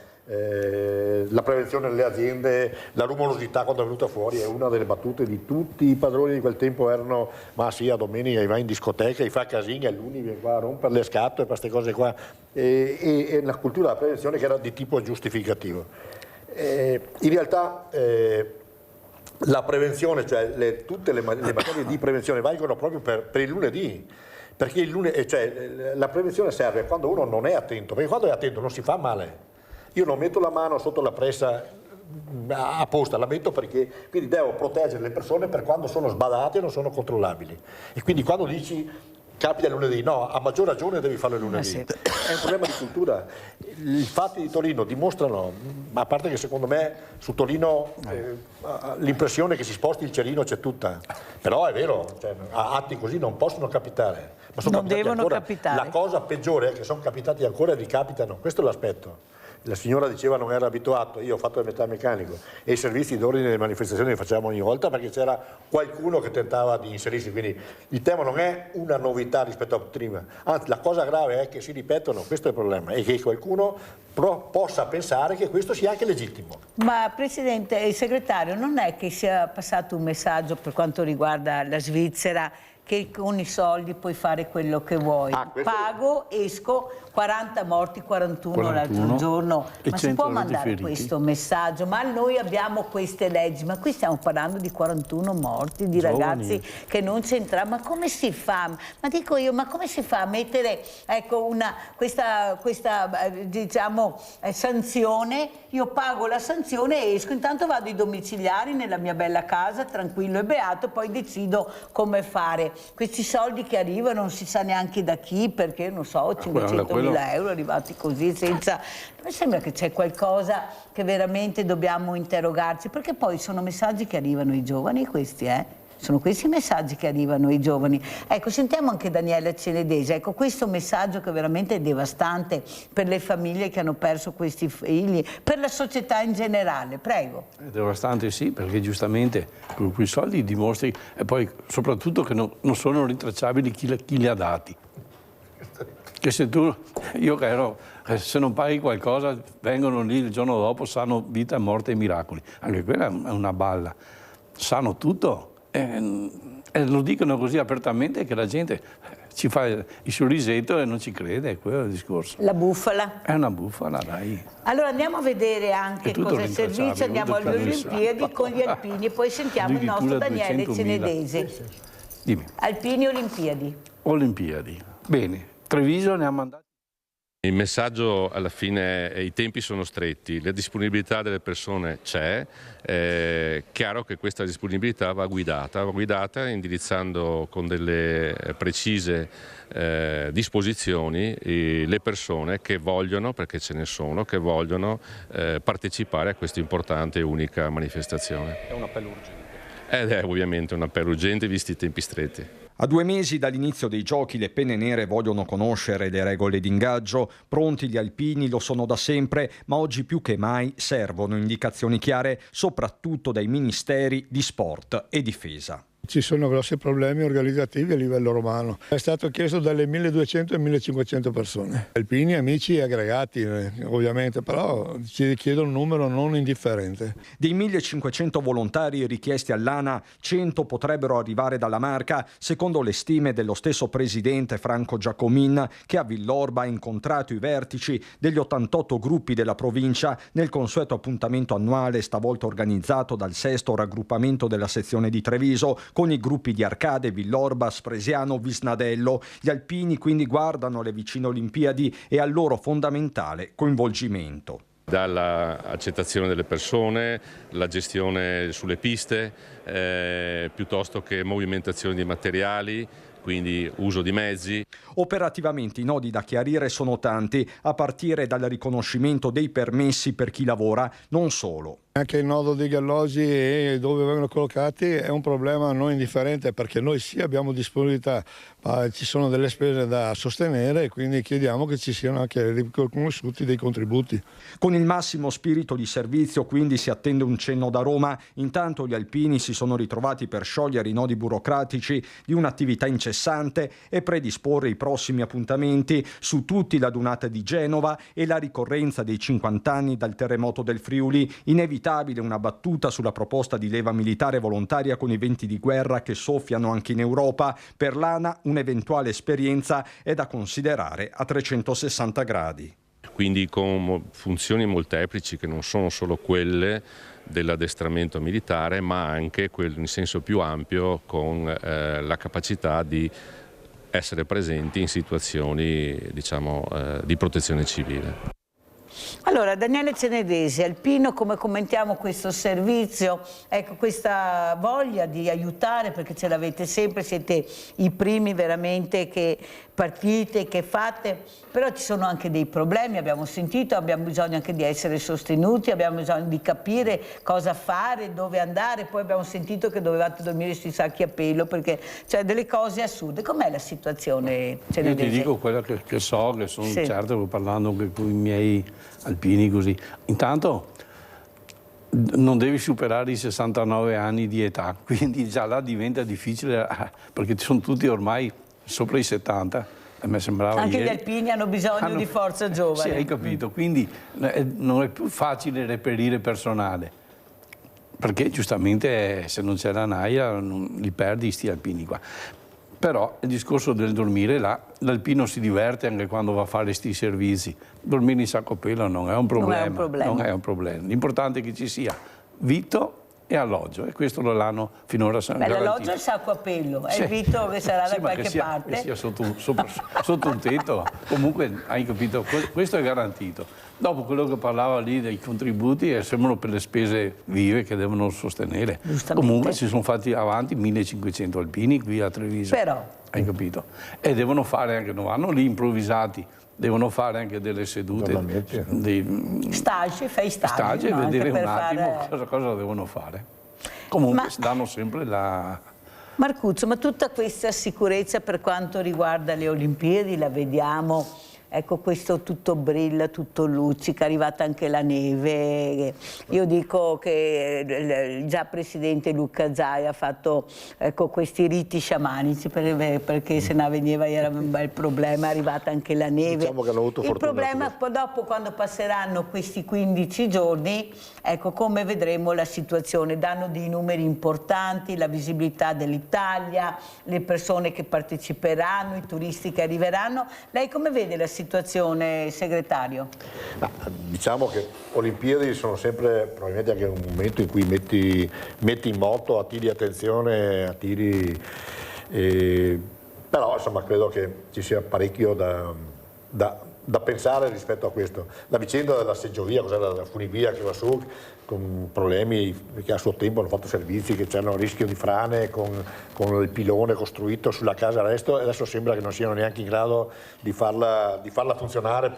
prevenzione nelle aziende, la rumorosità quando è venuta fuori è una delle battute di tutti i padroni di quel tempo, erano ma sì, a domenica vai in discoteca, fa casini, a luni viene qua a rompere le scatole per queste cose qua, e la cultura della prevenzione che era di tipo giustificativo. In realtà la prevenzione, cioè tutte le materie di prevenzione valgono proprio per il lunedì. Perché la prevenzione serve quando uno non è attento, perché quando è attento non si fa male. Io non metto la mano sotto la pressa apposta, la metto perché quindi devo proteggere le persone per quando sono sbadate e non sono controllabili. E quindi quando dici capita il lunedì, no, a maggior ragione devi farlo il lunedì. Sì. È un problema di cultura. I fatti di Torino dimostrano, a parte che secondo me su Torino l'impressione che si sposti il cerino c'è tutta, però è vero, cioè, atti così non possono capitare. Ma non devono ancora. capitare. La cosa peggiore è che sono capitati ancora e ricapitano, questo è l'aspetto. La signora diceva non era abituato, io ho fatto il metalmeccanico e i servizi d'ordine delle manifestazioni li facevamo ogni volta perché c'era qualcuno che tentava di inserirsi, quindi il tema non è una novità rispetto a prima, anzi la cosa grave è che si ripetono, questo è il problema, e che qualcuno possa pensare che questo sia anche legittimo. Ma Presidente e Segretario, non è che sia passato un messaggio per quanto riguarda la Svizzera che con i soldi puoi fare quello che vuoi? Pago, esco, 40 morti, 41 l'altro giorno, ma si può mandare questo messaggio? Ma noi abbiamo queste leggi, ma qui stiamo parlando di 41 morti, di ragazzi che non c'entrano, ma come si fa? Ma dico io, ma come si fa a mettere questa diciamo sanzione? Io pago la sanzione e esco, intanto vado ai domiciliari nella mia bella casa, tranquillo e beato, poi decido come fare. Questi soldi che arrivano non si sa neanche da chi, perché non so, 500.000 euro arrivati così senza... Mi sembra che c'è qualcosa che veramente dobbiamo interrogarci, perché poi sono messaggi che arrivano ai giovani questi, Sono questi i messaggi che arrivano ai giovani. Ecco, sentiamo anche Daniela Cenedese, ecco questo messaggio che veramente è devastante per le famiglie che hanno perso questi figli, per la società in generale, prego. È devastante sì, perché giustamente con quei soldi dimostri, e poi soprattutto che non sono rintracciabili chi li ha dati. Che se non paghi qualcosa, vengono lì il giorno dopo, sanno vita, morte e miracoli. Anche quella è una balla. Sanno tutto. E lo dicono così apertamente che la gente ci fa il sorrisetto e non ci crede, è quello il discorso. La bufala? È una bufala, dai. Allora andiamo a vedere anche cosa è il servizio, andiamo alle Olimpiadi con gli alpini e poi sentiamo il nostro Daniele Cenedese. Dimmi. Alpini Olimpiadi. Olimpiadi. Bene, Treviso ne ha mandati. Il messaggio alla fine è: i tempi sono stretti, la disponibilità delle persone c'è, è chiaro che questa disponibilità va guidata indirizzando con delle precise disposizioni le persone che vogliono, perché ce ne sono, che vogliono partecipare a questa importante e unica manifestazione. È un appello urgente. Ed è ovviamente un appello urgente visti i tempi stretti. A 2 mesi dall'inizio dei giochi le penne nere vogliono conoscere le regole d'ingaggio. Pronti gli alpini lo sono da sempre, ma oggi più che mai servono indicazioni chiare, soprattutto dai ministeri di sport e difesa. Ci sono grossi problemi organizzativi a livello romano. È stato chiesto dalle 1200 e 1500 persone. Alpini, amici e aggregati ovviamente, però ci chiedono un numero non indifferente. Dei 1500 volontari richiesti all'ANA, 100 potrebbero arrivare dalla Marca, secondo le stime dello stesso presidente Franco Giacomin, che a Villorba ha incontrato i vertici degli 88 gruppi della provincia nel consueto appuntamento annuale, stavolta organizzato dal 6° raggruppamento della sezione di Treviso, con i gruppi di Arcade, Villorba, Spresiano, Visnadello. Gli alpini quindi guardano alle vicine Olimpiadi e al loro fondamentale coinvolgimento. Dall'accettazione delle persone, la gestione sulle piste, piuttosto che movimentazione di materiali, quindi uso di mezzi. Operativamente i nodi da chiarire sono tanti, a partire dal riconoscimento dei permessi per chi lavora, non solo. Anche il nodo degli alloggi e dove vengono collocati è un problema non indifferente, perché noi sì abbiamo disponibilità, ma ci sono delle spese da sostenere e quindi chiediamo che ci siano anche riconosciuti dei contributi. Con il massimo spirito di servizio quindi si attende un cenno da Roma. Intanto gli alpini si sono ritrovati per sciogliere i nodi burocratici di un'attività incessante e predisporre i prossimi appuntamenti, su tutti la Dunata di Genova e la ricorrenza dei 50 anni dal terremoto del Friuli. Inevitabile una battuta sulla proposta di leva militare volontaria con i venti di guerra che soffiano anche in Europa. Per l'ANA un'eventuale esperienza è da considerare a 360 gradi. quindi con funzioni molteplici che non sono solo quelle dell'addestramento militare, ma anche quello in senso più ampio, con la capacità di essere presenti in situazioni, diciamo, di protezione civile. Allora, Daniele Cenedesi, Alpino, come commentiamo questo servizio? Ecco, questa voglia di aiutare, perché ce l'avete sempre, siete i primi veramente che partite, che fate, però ci sono anche dei problemi, abbiamo sentito, abbiamo bisogno anche di essere sostenuti, abbiamo bisogno di capire cosa fare, dove andare, poi abbiamo sentito che dovevate dormire sui sacchi a pelo, perché cioè delle cose assurde. Com'è la situazione, Cenedesi? Io ti dico quella che so, che sono Sì. certo che parlando anche con i miei alpini così. Intanto non devi superare i 69 anni di età, quindi già là diventa difficile, perché sono tutti ormai sopra i 70. A me sembrava Anche ieri. gli alpini hanno bisogno di forza giovane. Sì, hai capito, quindi non è più facile reperire personale, perché giustamente se non c'è la naia li perdi sti alpini qua. Però il discorso del dormire là, l'alpino si diverte anche quando va a fare sti servizi. Dormire in sacco a pelo non è un problema. Non è un problema. L'importante è che ci sia vitto e alloggio, e questo lo l'hanno finora garantito. L'alloggio è il sacco a pelo, è Sì. il vitto che sarà Sì, da ma qualche parte. Che sia sotto un tetto, comunque hai capito, questo è garantito. Dopo quello che parlava lì dei contributi sembrano per le spese vive che devono sostenere. Comunque si sono fatti avanti 1500 alpini qui a Treviso. Però. Hai capito? E devono fare anche, non vanno lì improvvisati, devono fare anche delle sedute, Fai stage, e no? vedere Anche un per attimo fare... cosa devono fare. Comunque danno sempre la... Marcuzzo, ma tutta questa sicurezza per quanto riguarda le Olimpiadi la vediamo, ecco, questo tutto brilla, tutto luccica, è arrivata anche la neve. Io dico che il già presidente Luca Zaia ha fatto, ecco, questi riti sciamanici perché se no veniva, era un bel problema, è arrivata anche la neve. Diciamo che hanno avuto il fortuna problema poi dopo, quando passeranno questi 15 giorni, ecco, come vedremo la situazione, danno dei numeri importanti, la visibilità dell'Italia, le persone che parteciperanno, i turisti che arriveranno. Lei come vede la situazione, segretario? Diciamo che Olimpiadi sono sempre probabilmente anche un momento in cui metti in moto, attiri attenzione, però insomma credo che ci sia parecchio da pensare rispetto a questo. La vicenda della seggiovia, cos'era la funivia che va su, con problemi che a suo tempo hanno fatto servizi, che c'erano rischio di frane con il pilone costruito sulla casa Resto, e adesso sembra che non siano neanche in grado di farla funzionare.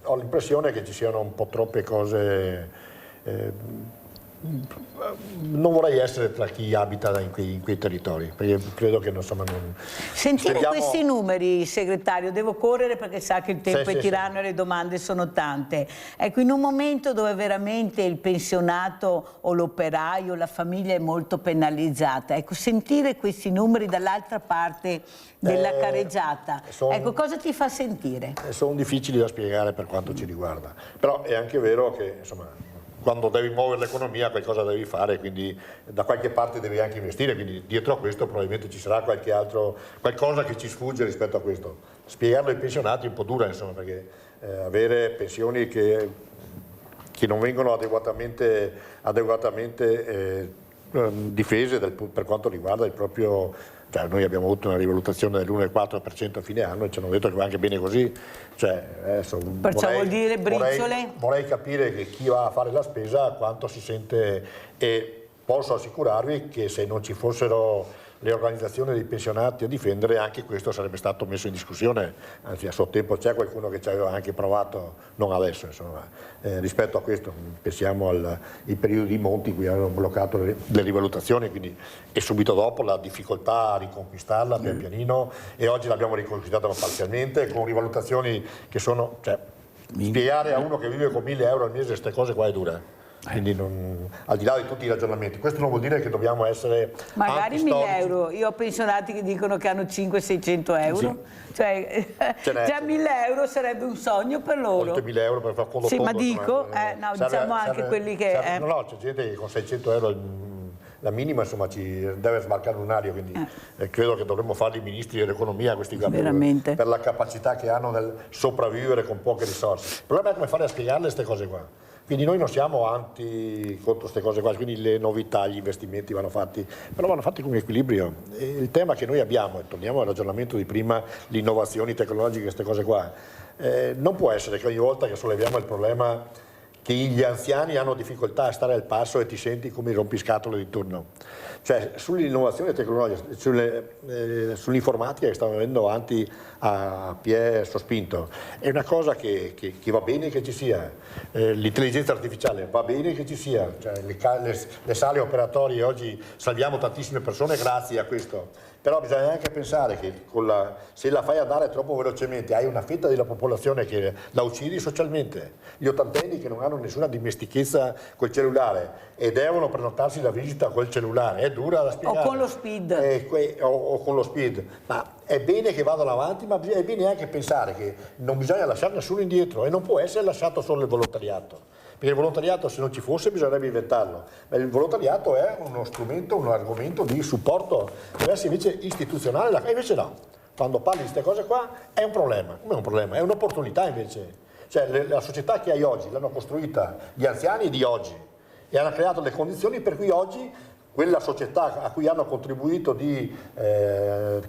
Ho l'impressione che ci siano un po' troppe cose. Non vorrei essere tra chi abita in quei territori, perché credo che insomma non... Sentire questi numeri, segretario, devo correre perché sa che il tempo è tiranno e le domande sono tante. Ecco, in un momento dove veramente il pensionato o l'operaio, la famiglia è molto penalizzata, ecco, sentire questi numeri dall'altra parte della careggiata, ecco, cosa ti fa sentire? Sono difficili da spiegare per quanto ci riguarda, però è anche vero che insomma, quando devi muovere l'economia qualcosa devi fare, quindi da qualche parte devi anche investire, quindi dietro a questo probabilmente ci sarà qualcosa che ci sfugge rispetto a questo. Spiegarlo ai pensionati è un po' dura, insomma, perché avere pensioni che non vengono adeguatamente difese per quanto riguarda il proprio... Cioè, noi abbiamo avuto una rivalutazione dell'1,4% a fine anno e ci hanno detto che va anche bene così. Perciò vuol dire briciole? Vorrei capire che chi va a fare la spesa quanto si sente, e posso assicurarvi che se non ci fossero le organizzazioni dei pensionati a difendere, anche questo sarebbe stato messo in discussione, anzi a suo tempo c'è qualcuno che ci aveva anche provato, non adesso insomma, rispetto a questo. Pensiamo ai periodi di Monti in cui hanno bloccato le rivalutazioni, quindi, e subito dopo la difficoltà a riconquistarla pian pianino, e oggi l'abbiamo riconquistata parzialmente con rivalutazioni che sono... spiegare a uno che vive con 1.000 euro al mese queste cose qua è dura. Quindi al di là di tutti i ragionamenti, questo non vuol dire che dobbiamo essere magari 1.000 euro, io ho pensionati che dicono che hanno 500-600 euro, sì. Cioè già 1.000 euro sarebbe un sogno per loro. 1.000 euro per far fondo. Sì, ma dico, diciamo anche quelli che... No, c'è gente che con 600 euro la minima insomma ci deve sbarcare un aria, quindi credo che dovremmo farli ministri dell'economia questi qua per la capacità che hanno nel sopravvivere con poche risorse. Il problema è come fare a spiegarle queste cose qua. Quindi noi non siamo contro queste cose qua, quindi le novità, gli investimenti vanno fatti, però vanno fatti con equilibrio. E il tema che noi abbiamo, e torniamo al ragionamento di prima, le innovazioni tecnologiche, queste cose qua, non può essere che ogni volta che solleviamo il problema che gli anziani hanno difficoltà a stare al passo e ti senti come i rompiscatole di turno. Cioè sull'innovazione tecnologica, sull'informatica che sta andando avanti a piè sospinto, è una cosa che va bene che ci sia, l'intelligenza artificiale va bene che ci sia, cioè le sale operatorie oggi salviamo tantissime persone grazie a questo. Però bisogna anche pensare che se la fai andare troppo velocemente hai una fetta della popolazione che la uccidi socialmente. Gli ottantenni che non hanno nessuna dimestichezza col cellulare e devono prenotarsi la visita col cellulare, è dura da spiegare. O con lo speed. O con lo speed. Ma è bene che vadano avanti, ma è bene anche pensare che non bisogna lasciare nessuno indietro e non può essere lasciato solo il volontariato. Perché il volontariato, se non ci fosse, bisognerebbe inventarlo. Ma il volontariato è uno strumento, un argomento di supporto, deve essere invece istituzionale, e invece no. Quando parli di queste cose qua è un problema. Come è un problema? È un'opportunità invece. Cioè la società che hai oggi l'hanno costruita gli anziani di oggi e hanno creato le condizioni per cui oggi quella società a cui hanno contribuito di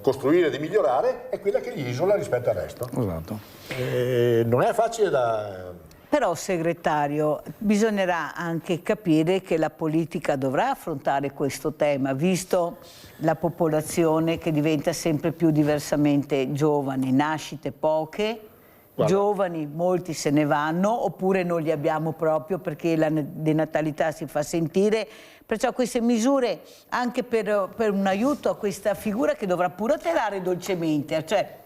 costruire, di migliorare, è quella che li isola rispetto al resto. Esatto. Non è facile da... Però, segretario, bisognerà anche capire che la politica dovrà affrontare questo tema, visto la popolazione che diventa sempre più diversamente giovane, nascite poche, giovani, molti se ne vanno, oppure non li abbiamo proprio perché la denatalità si fa sentire. Perciò queste misure anche per un aiuto a questa figura che dovrà pure atterrare dolcemente, cioè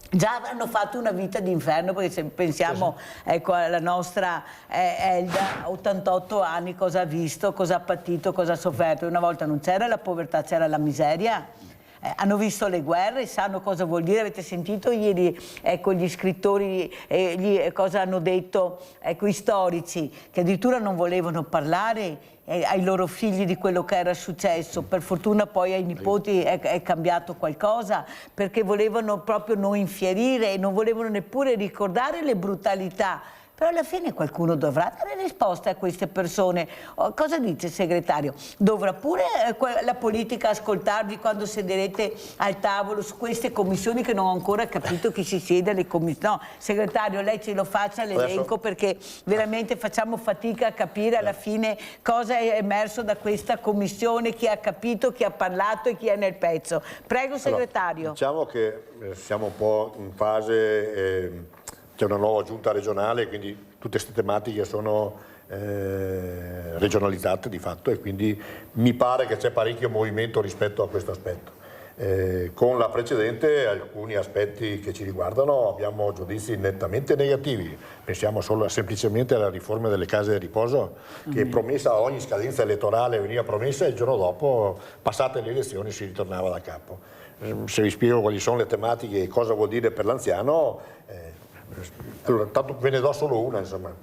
già hanno fatto una vita d'inferno, perché se pensiamo ecco, alla nostra Elda, 88 anni, cosa ha visto, cosa ha patito, cosa ha sofferto. Una volta non c'era la povertà, c'era la miseria. Hanno visto le guerre, sanno cosa vuol dire. Avete sentito ieri ecco, gli scrittori cosa hanno detto ecco, i storici, che addirittura non volevano parlare ai loro figli di quello che era successo. Per fortuna poi ai nipoti è cambiato qualcosa, perché volevano proprio non infierire e non volevano neppure ricordare le brutalità. Però alla fine qualcuno dovrà dare risposte a queste persone. Cosa dice, segretario? Dovrà pure la politica ascoltarvi quando sederete al tavolo su queste commissioni, che non ho ancora capito chi si siede alle commissioni? No, segretario, lei ce lo faccia l'elenco, perché veramente facciamo fatica a capire alla fine cosa è emerso da questa commissione, chi ha capito, chi ha parlato e chi è nel pezzo. Prego, segretario. Allora, diciamo che siamo un po' in fase... C'è una nuova giunta regionale, quindi tutte queste tematiche sono regionalizzate di fatto e quindi mi pare che c'è parecchio movimento rispetto a questo aspetto. Con la precedente alcuni aspetti che ci riguardano abbiamo giudizi nettamente negativi. Pensiamo semplicemente alla riforma delle case di riposo, che promessa a ogni scadenza elettorale veniva promessa e il giorno dopo, passate le elezioni, si ritornava da capo. Se vi spiego quali sono le tematiche e cosa vuol dire per l'anziano, allora, tanto ve ne do solo una, insomma.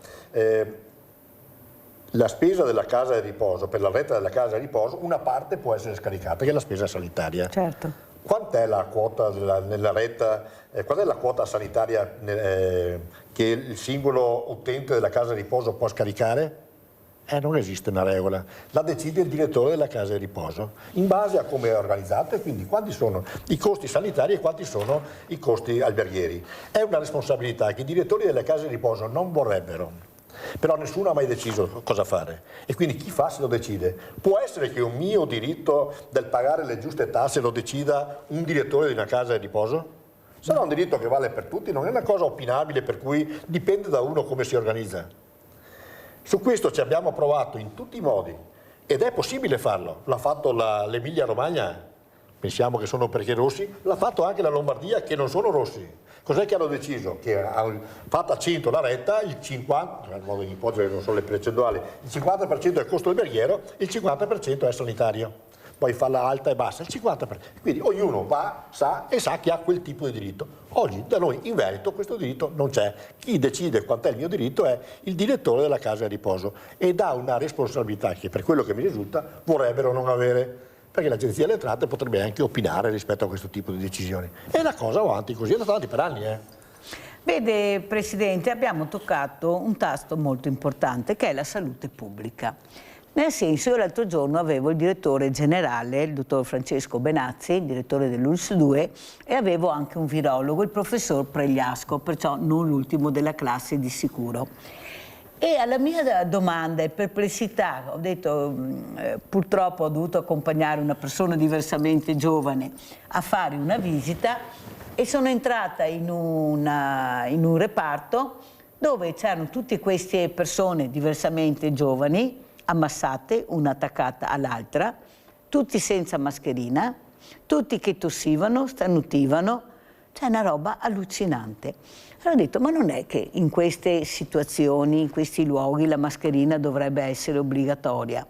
La spesa della casa di riposo, per la retta della casa di riposo, una parte può essere scaricata, che è la spesa sanitaria. Certo. Quant'è la quota nella retta, qual è la quota sanitaria che il singolo utente della casa di riposo può scaricare? Non esiste una regola, la decide il direttore della casa di riposo, in base a come è organizzata e quindi quanti sono i costi sanitari e quanti sono i costi alberghieri. È una responsabilità che i direttori delle case di riposo non vorrebbero, però nessuno ha mai deciso cosa fare e quindi chi fa se lo decide. Può essere che un mio diritto del pagare le giuste tasse lo decida un direttore di una casa di riposo? Sarà un diritto che vale per tutti, non è una cosa opinabile per cui dipende da uno come si organizza. Su questo ci abbiamo provato in tutti i modi ed è possibile farlo. L'ha fatto l'Emilia Romagna, pensiamo che sono perché rossi, l'ha fatto anche la Lombardia che non sono rossi. Cos'è che hanno deciso? Che hanno fatto a 100 la retta, il 50%, nel modo di ipotesi non sono le percentuali, il 50% è il costo alberghiero, il 50% è sanitario. poi farla alta e bassa, il 50%. Quindi ognuno va, sa e sa che ha quel tipo di diritto. Oggi da noi in Veneto questo diritto non c'è. Chi decide quant'è il mio diritto è il direttore della casa di riposo ed ha una responsabilità che per quello che mi risulta vorrebbero non avere, perché l'Agenzia delle Entrate potrebbe anche opinare rispetto a questo tipo di decisioni. E la cosa va avanti così, è andata avanti per anni. Vede Presidente, abbiamo toccato un tasto molto importante che è la salute pubblica. Nel senso, io l'altro giorno avevo il direttore generale, il dottor Francesco Benazzi, il direttore dell'ULSS 2, e avevo anche un virologo, il professor Pregliasco, perciò non l'ultimo della classe di sicuro. E alla mia domanda e perplessità ho detto, purtroppo ho dovuto accompagnare una persona diversamente giovane a fare una visita, e sono entrata in un reparto dove c'erano tutte queste persone diversamente giovani, ammassate, una attaccata all'altra, tutti senza mascherina, tutti che tossivano, starnutivano, c'è una roba allucinante. Allora ho detto, ma non è che in queste situazioni, in questi luoghi, la mascherina dovrebbe essere obbligatoria?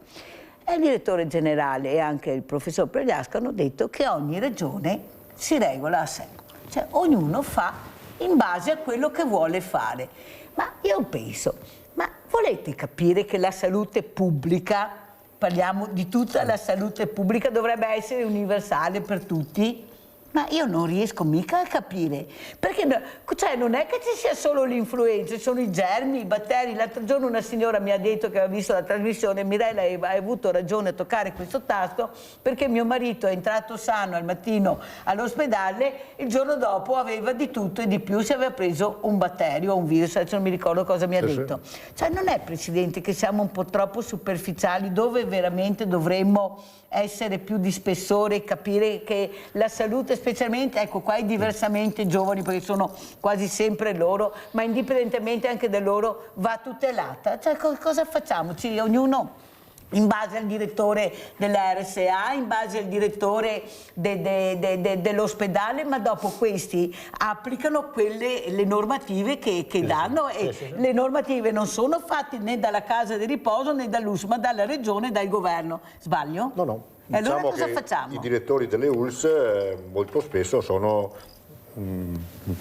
E il direttore generale e anche il professor Pregliasco hanno detto che ogni regione si regola a sé. Cioè ognuno fa in base a quello che vuole fare. Ma io penso, ma volete capire che la salute pubblica, parliamo di tutta la salute pubblica, dovrebbe essere universale per tutti? Ma io non riesco mica a capire, perché cioè, non è che ci sia solo l'influenza, sono i germi, i batteri. L'altro giorno una signora mi ha detto che aveva visto la trasmissione, Mirella, hai avuto ragione a toccare questo tasto, perché mio marito è entrato sano al mattino all'ospedale, il giorno dopo aveva di tutto e di più, si aveva preso un batterio o un virus, adesso non mi ricordo cosa mi ha detto. Cioè non è, Presidente, che siamo un po' troppo superficiali, dove veramente dovremmo essere più di spessore e capire che la salute, specialmente, ecco qua i diversamente giovani, perché sono quasi sempre loro, ma indipendentemente anche da loro, va tutelata. Cioè cosa facciamo? Ognuno in base al direttore della RSA, in base al direttore dell'ospedale, ma dopo questi applicano le normative che danno, e le normative non sono fatte né dalla casa di riposo né dall'ULSS, ma dalla regione e dal governo. Sbaglio? No. E allora Diciamo cosa che facciamo? I direttori delle ULSS molto spesso sono,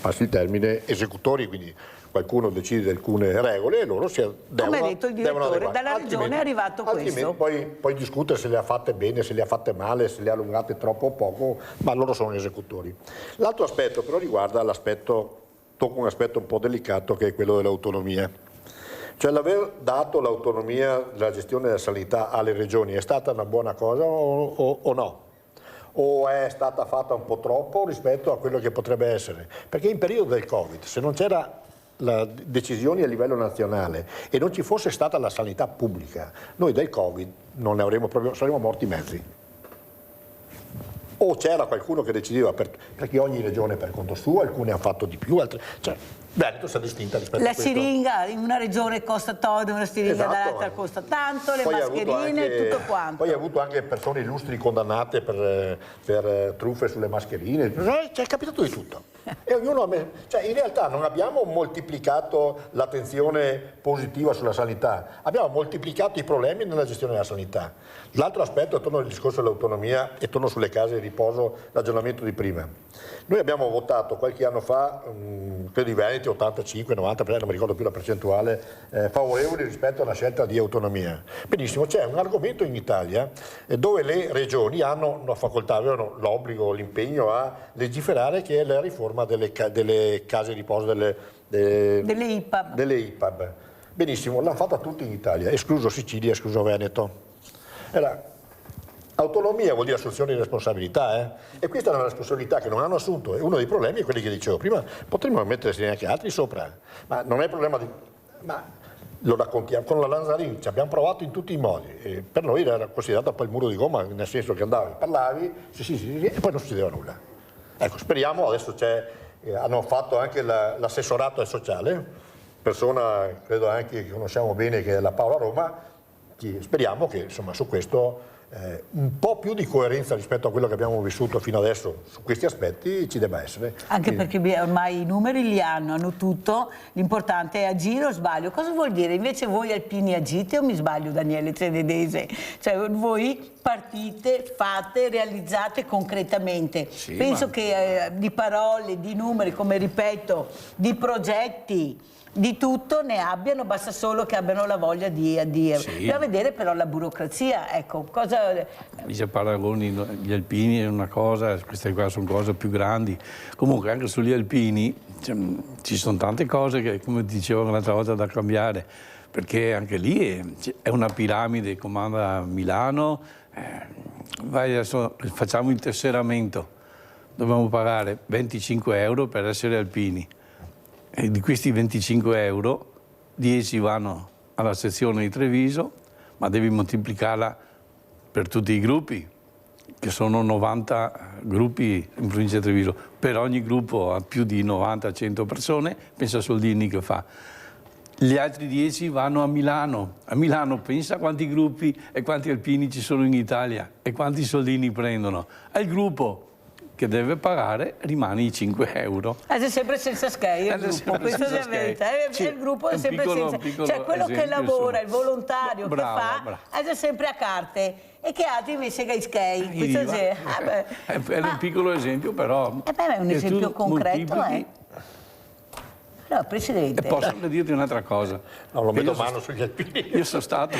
passi il termine, esecutori, quindi qualcuno decide alcune regole e loro devono, come ha detto il direttore, dalla regione è arrivato questo. Poi discutere se le ha fatte bene, se le ha fatte male, se le ha allungate troppo o poco, ma loro sono esecutori. L'altro aspetto però riguarda tocca un aspetto un po' delicato, che è quello dell'autonomia. Cioè l'aver dato l'autonomia della gestione della sanità alle regioni è stata una buona cosa o no? O è stata fatta un po' troppo rispetto a quello che potrebbe essere? Perché in periodo del Covid, se non c'era decisioni a livello nazionale e non ci fosse stata la sanità pubblica, noi del Covid non ne avremmo proprio, saremmo morti mezzi. O c'era qualcuno che decideva, perché ogni regione per conto suo, alcune hanno fatto di più, altre... Cioè, Veneto si è distinta rispetto a questo. La siringa in una regione costa tanto, una siringa dall'altra costa tanto, le mascherine e tutto quanto. Poi ha avuto anche persone illustri condannate per truffe sulle mascherine, cioè è capitato di tutto. E ognuno cioè in realtà non abbiamo moltiplicato l'attenzione positiva sulla sanità, abbiamo moltiplicato i problemi nella gestione della sanità. L'altro aspetto, torno al discorso dell'autonomia e torno sulle case di riposo, l'aggiornamento di prima. Noi abbiamo votato qualche anno fa, credo i Veneti, 85, 90%, non mi ricordo più la percentuale, favorevoli rispetto alla scelta di autonomia. Benissimo, c'è un argomento in Italia dove le regioni hanno una facoltà, avevano l'obbligo, l'impegno a legiferare, che è la riforma delle case di riposo, delle IPAB. Benissimo, l'hanno fatta tutti in Italia, escluso Sicilia, escluso Veneto. Autonomia vuol dire assunzione di responsabilità, e questa è una responsabilità che non hanno assunto, e uno dei problemi è quelli che dicevo prima, potremmo mettersi anche altri sopra, ma non è il problema ma lo raccontiamo, con la Lanzarin ci abbiamo provato in tutti i modi, e per noi era considerata poi il muro di gomma, nel senso che andavi, parlavi, sì, e poi non succedeva nulla. Ecco, speriamo, adesso hanno fatto anche l'assessorato al sociale, persona credo anche che conosciamo bene, che è la Paola Roma, speriamo che insomma su questo un po' più di coerenza rispetto a quello che abbiamo vissuto fino adesso su questi aspetti ci debba essere. Anche perché ormai i numeri li hanno tutto, l'importante è agire o sbaglio. Cosa vuol dire? Invece voi alpini agite o mi sbaglio, Daniele Cededese? Cioè voi partite, fate, realizzate concretamente. Sì, penso che di parole, di numeri, come ripeto, di progetti, di tutto ne abbiano, basta solo che abbiano la voglia di adire. Sì. Bisogna vedere però la burocrazia, ecco, cosa... Dice paragoni, gli alpini è una cosa, queste qua sono cose più grandi. Comunque anche sugli alpini ci sono tante cose che, come dicevo l'altra volta, da cambiare, perché anche lì è una piramide, comanda Milano, vai adesso, facciamo il tesseramento, dobbiamo pagare 25 euro per essere alpini. E di questi 25 euro, 10 vanno alla sezione di Treviso, ma devi moltiplicarla per tutti i gruppi, che sono 90 gruppi in provincia di Treviso. Per ogni gruppo ha più di 90-100 persone, pensa a soldini che fa. Gli altri 10 vanno a Milano. A Milano pensa quanti gruppi e quanti alpini ci sono in Italia e quanti soldini prendono. Al gruppo che deve pagare rimane i 5 euro. È sempre senza skei il gruppo, questo è la verità. Il gruppo è sempre senza, cioè quello che lavora, il volontario che fa, è sempre a carte e che altri invece che skei. È un piccolo esempio, però. È un esempio concreto, No, Presidente. E posso dirti un'altra cosa. No, lo metto mano sugli alpini. Io sono stato.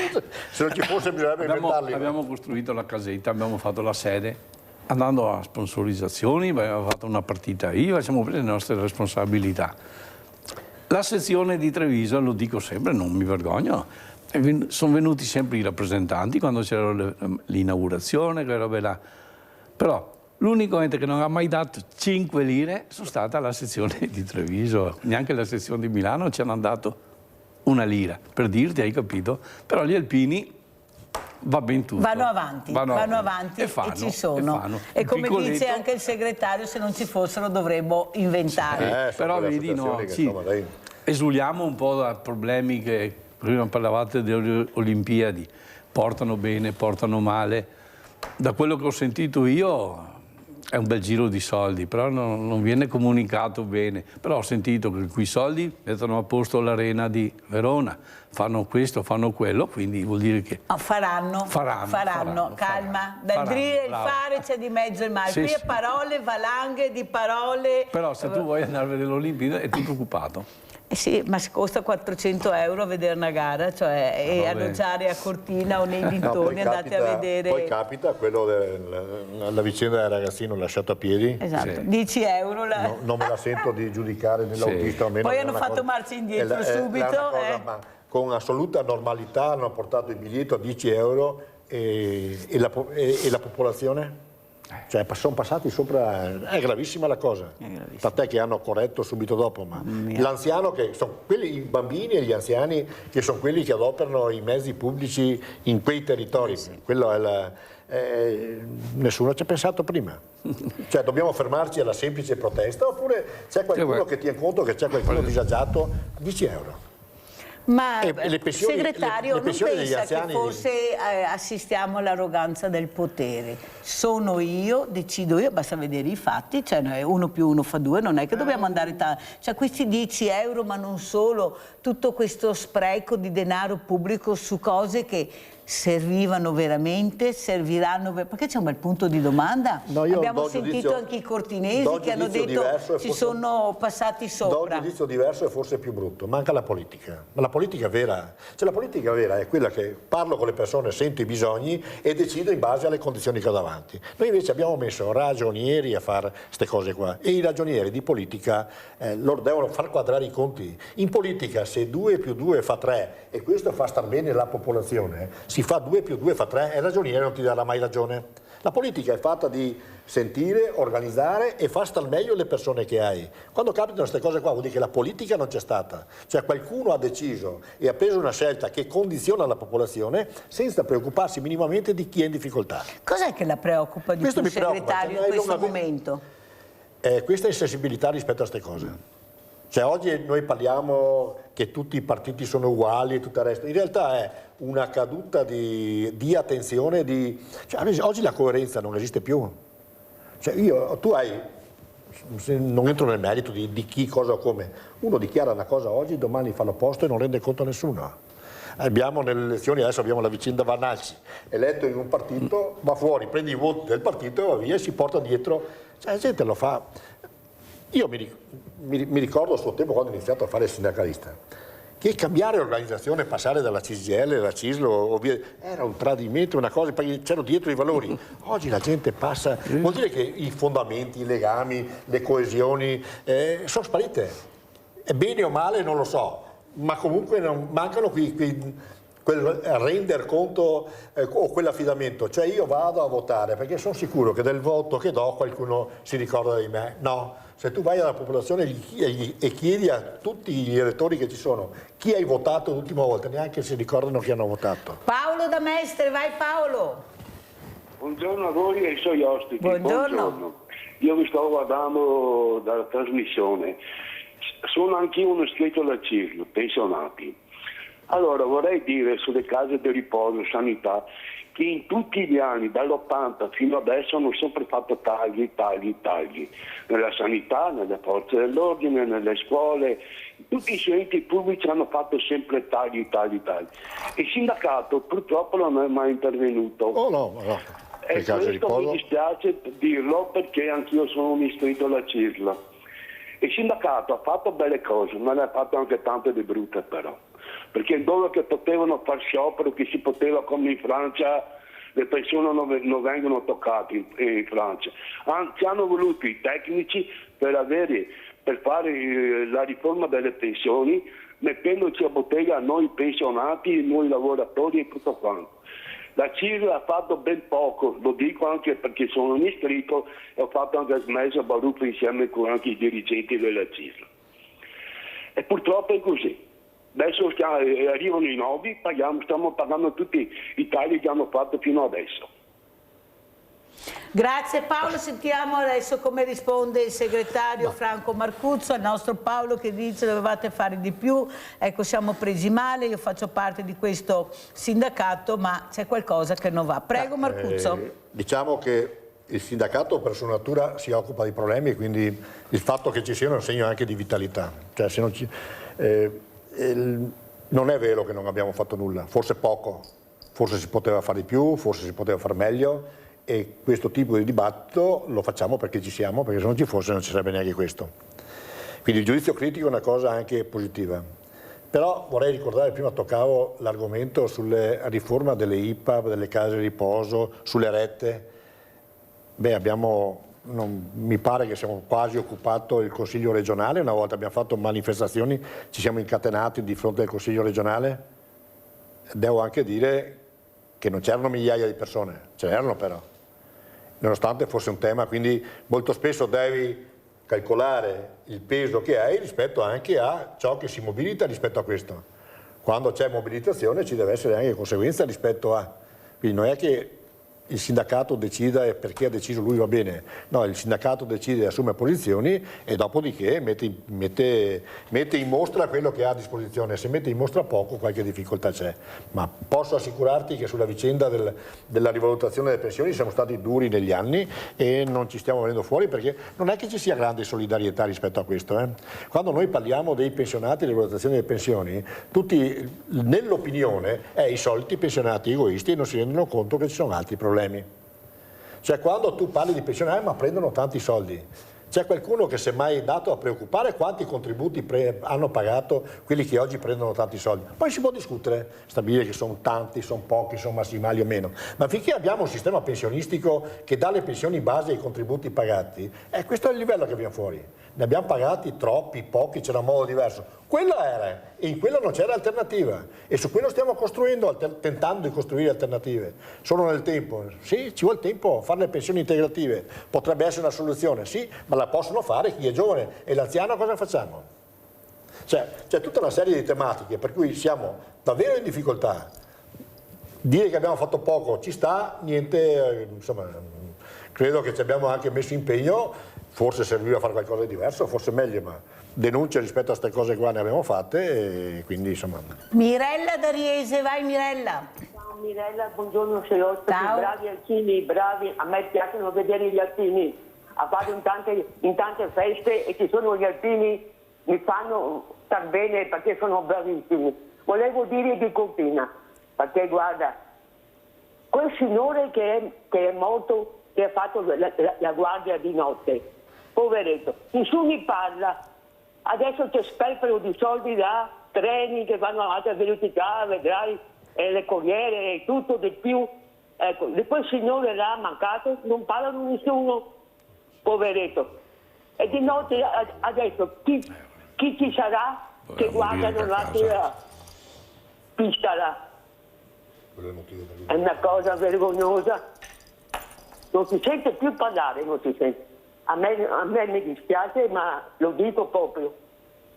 Se non ci fosse bisognerebbe inventarli. Abbiamo costruito la casetta, abbiamo fatto la sede. Andando a sponsorizzazioni, abbiamo fatto una partita IVA, ci siamo presi le nostre responsabilità. La sezione di Treviso, lo dico sempre, non mi vergogno, sono venuti sempre i rappresentanti quando c'era l'inaugurazione, quelle robe là. Però l'unico ente che non ha mai dato 5 lire sono stata la sezione di Treviso, neanche la sezione di Milano ci hanno dato 1 lira, per dirti, hai capito? Però gli alpini va ben tutto. Vanno avanti e ci sono. E come dice anche il segretario, se non ci fossero dovremmo inventare. Però vedi, esuliamo un po' da problemi che prima parlavate delle Olimpiadi, portano bene, portano male. Da quello che ho sentito io è un bel giro di soldi, però non viene comunicato bene. Però ho sentito che quei soldi mettono a posto l'arena di Verona, fanno questo, fanno quello, quindi vuol dire che... Faranno. Calma. Dal dire e il fare c'è di mezzo il male. Qui è parole, valanghe di parole... Però se tu vuoi andare a vedere l'Olimpiade è tutto occupato. Sì, ma costa 400 euro vedere una gara, cioè e alloggiare a Cortina o nei dintorni, andate a vedere... Poi capita quello della vicenda del ragazzino lasciato a piedi. Esatto, 10 euro. Non me la sento di giudicare nell'autista, almeno. Poi hanno fatto marcia indietro subito. Ma con assoluta normalità hanno portato il biglietto a 10 euro e la popolazione? Cioè sono passati sopra, è gravissima la cosa, tant'è che hanno corretto subito dopo, ma l'anziano, che sono quelli, i bambini e gli anziani che sono quelli che adoperano i mezzi pubblici in quei territori, quello è nessuno ci ha pensato prima. Cioè dobbiamo fermarci alla semplice protesta oppure c'è qualcuno che tiene conto che c'è qualcuno disagiato? 10 euro. Ma le pensioni, segretario, le pensioni non pensa degli anziani... che forse assistiamo all'arroganza del potere? Sono io, decido io, basta vedere i fatti, cioè 1 più 1 fa 2, non è che dobbiamo andare cioè questi 10 euro, ma non solo, tutto questo spreco di denaro pubblico su cose che servivano veramente, serviranno, perché c'è un bel punto di domanda. Abbiamo sentito anche i cortinesi che hanno detto ci sono passati sopra. Do un giudizio diverso e forse più brutto, manca la politica. Ma la politica vera, cioè la politica vera è quella che parlo con le persone, sento i bisogni e decido in base alle condizioni che ho davanti. Noi invece abbiamo messo ragionieri a fare queste cose qua e i ragionieri di politica loro devono far quadrare i conti. In politica se 2 più 2 fa 3 e questo fa star bene la popolazione, si fa 2 più 2 fa 3 e il ragioniere non ti darà mai ragione. La politica è fatta di sentire, organizzare e far star meglio le persone che hai. Quando capitano queste cose qua vuol dire che la politica non c'è stata, cioè qualcuno ha deciso e ha preso una scelta che condiziona la popolazione senza preoccuparsi minimamente di chi è in difficoltà. Cos'è che la preoccupa di più, segretario, in questo momento? Questa insensibilità rispetto a queste cose. Cioè oggi noi parliamo che tutti i partiti sono uguali e tutto il resto, in realtà è una caduta di attenzione, cioè, oggi la coerenza non esiste più. Cioè non entro nel merito di chi, cosa o come, uno dichiara una cosa oggi, domani fa l'opposto e non rende conto a nessuno. Abbiamo nelle elezioni, adesso abbiamo la vicenda Vanacci, eletto in un partito, va fuori, prende i voti del partito e va via e si porta dietro, cioè la gente lo fa. Io mi ricordo a suo tempo quando ho iniziato a fare il sindacalista, che cambiare organizzazione, passare dalla CGIL alla CISL era un tradimento, una cosa, perché c'erano dietro i valori. Oggi la gente passa, vuol dire che i fondamenti, i legami, le coesioni sono sparite. È bene o male non lo so, ma comunque mancano quel render conto o quell'affidamento, cioè io vado a votare perché sono sicuro che del voto che do qualcuno si ricorda di me. No, se tu vai alla popolazione e chiedi a tutti gli elettori che ci sono chi hai votato l'ultima volta, neanche si ricordano chi hanno votato. Paolo da Mestre, vai Paolo. Buongiorno a voi e ai suoi ospiti. Buongiorno. Io vi sto guardando dalla trasmissione. Sono anch'io uno iscritto alla CISL, pensionati. Allora vorrei dire sulle case di riposo, sanità, che in tutti gli anni, dall'80 fino adesso, hanno sempre fatto tagli. Nella sanità, nelle forze dell'ordine, nelle scuole, tutti i enti pubblici hanno fatto sempre tagli. Il sindacato purtroppo non è mai intervenuto. Oh no. E questo mi dispiace dirlo perché anch'io sono un iscritto alla CISL. Il sindacato ha fatto belle cose, ma ne ha fatto anche tante di brutte però. Perché dove che potevano far sciopero, che si poteva come in Francia, le persone non vengono toccate in Francia. Ci hanno voluto i tecnici per fare la riforma delle pensioni, mettendoci a bottega noi pensionati, noi lavoratori e tutto quanto. La CISL ha fatto ben poco, lo dico anche perché sono un iscritto e ho fatto anche smesso a Baruffo insieme con anche i dirigenti della CISL. E purtroppo è così. Adesso arrivano i nodi, stiamo pagando tutti i tagli che hanno fatto fino adesso. Grazie Paolo, sentiamo adesso come risponde il segretario Franco Marcuzzo al nostro Paolo che dice dovevate fare di più, ecco siamo presi male, io faccio parte di questo sindacato ma c'è qualcosa che non va. Prego Marcuzzo. Diciamo che il sindacato per sua natura si occupa di problemi e quindi il fatto che ci sia è un segno anche di vitalità. Cioè, se non è vero che non abbiamo fatto nulla, forse poco, forse si poteva fare di più, forse si poteva fare meglio e questo tipo di dibattito lo facciamo perché ci siamo, perché se non ci fosse non ci sarebbe neanche questo. Quindi il giudizio critico è una cosa anche positiva. Però vorrei ricordare, prima toccavo l'argomento sulla riforma delle IPAB, delle case di riposo, sulle rette. Mi pare che siamo quasi occupato il Consiglio regionale, una volta abbiamo fatto manifestazioni, ci siamo incatenati di fronte al Consiglio regionale. Devo anche dire che non c'erano migliaia di persone, ce n'erano però, nonostante fosse un tema, quindi molto spesso devi calcolare il peso che hai rispetto anche a ciò che si mobilita rispetto a questo. Quando c'è mobilitazione ci deve essere anche conseguenza rispetto a... Quindi non è che il sindacato decida e perché ha deciso lui va bene, no, il sindacato decide e assume posizioni e dopodiché mette in mostra quello che ha a disposizione. Se mette in mostra poco qualche difficoltà c'è, ma posso assicurarti che sulla vicenda della rivalutazione delle pensioni siamo stati duri negli anni e non ci stiamo venendo fuori perché non è che ci sia grande solidarietà rispetto a questo. Quando noi parliamo dei pensionati e rivalutazione delle pensioni, tutti nell'opinione i soliti pensionati egoisti e non si rendono conto che ci sono altri problemi. Cioè quando tu parli di pensionati ma prendono tanti soldi, c'è qualcuno che si è mai dato a preoccupare quanti contributi hanno pagato quelli che oggi prendono tanti soldi? Poi si può discutere, stabilire che sono tanti, sono pochi, sono massimali o meno, ma finché abbiamo un sistema pensionistico che dà le pensioni base ai contributi pagati, questo è il livello che viene fuori. Ne abbiamo pagati troppi, pochi, c'era un modo diverso. Quello era, e in quello non c'era alternativa. E su quello stiamo costruendo, tentando di costruire alternative. Solo nel tempo. Sì, ci vuole tempo, fare le pensioni integrative. Potrebbe essere una soluzione, sì, ma la possono fare chi è giovane. E l'anziano cosa facciamo? Cioè, c'è tutta una serie di tematiche per cui siamo davvero in difficoltà. Dire che abbiamo fatto poco ci sta, niente, insomma, credo che ci abbiamo anche messo impegno. forse serviva a fare qualcosa di diverso, forse meglio, ma denunce rispetto a queste cose qua ne abbiamo fatte e quindi insomma... Mirella da Riese, vai Mirella. Ciao Mirella, buongiorno, sei ospiti, bravi alpini, bravi, a me piacciono vedere gli alpini, vado in tante feste e ci sono gli alpini, mi fanno star bene perché sono bravissimi. Volevo dire di Cortina, perché guarda, quel signore che è morto, che ha fatto la guardia di notte, poveretto, nessuno mi parla, adesso c'è sperpero di soldi là, treni che vanno a alta velocità, vedrai, le corriere e tutto di più, ecco, di quel signore là mancato, non parlano nessuno, poveretto, e di notte adesso chi ci sarà che guardano l'altra pista là? È una cosa vergognosa, non si sente più parlare, non si sente. A me mi dispiace, ma lo dico proprio.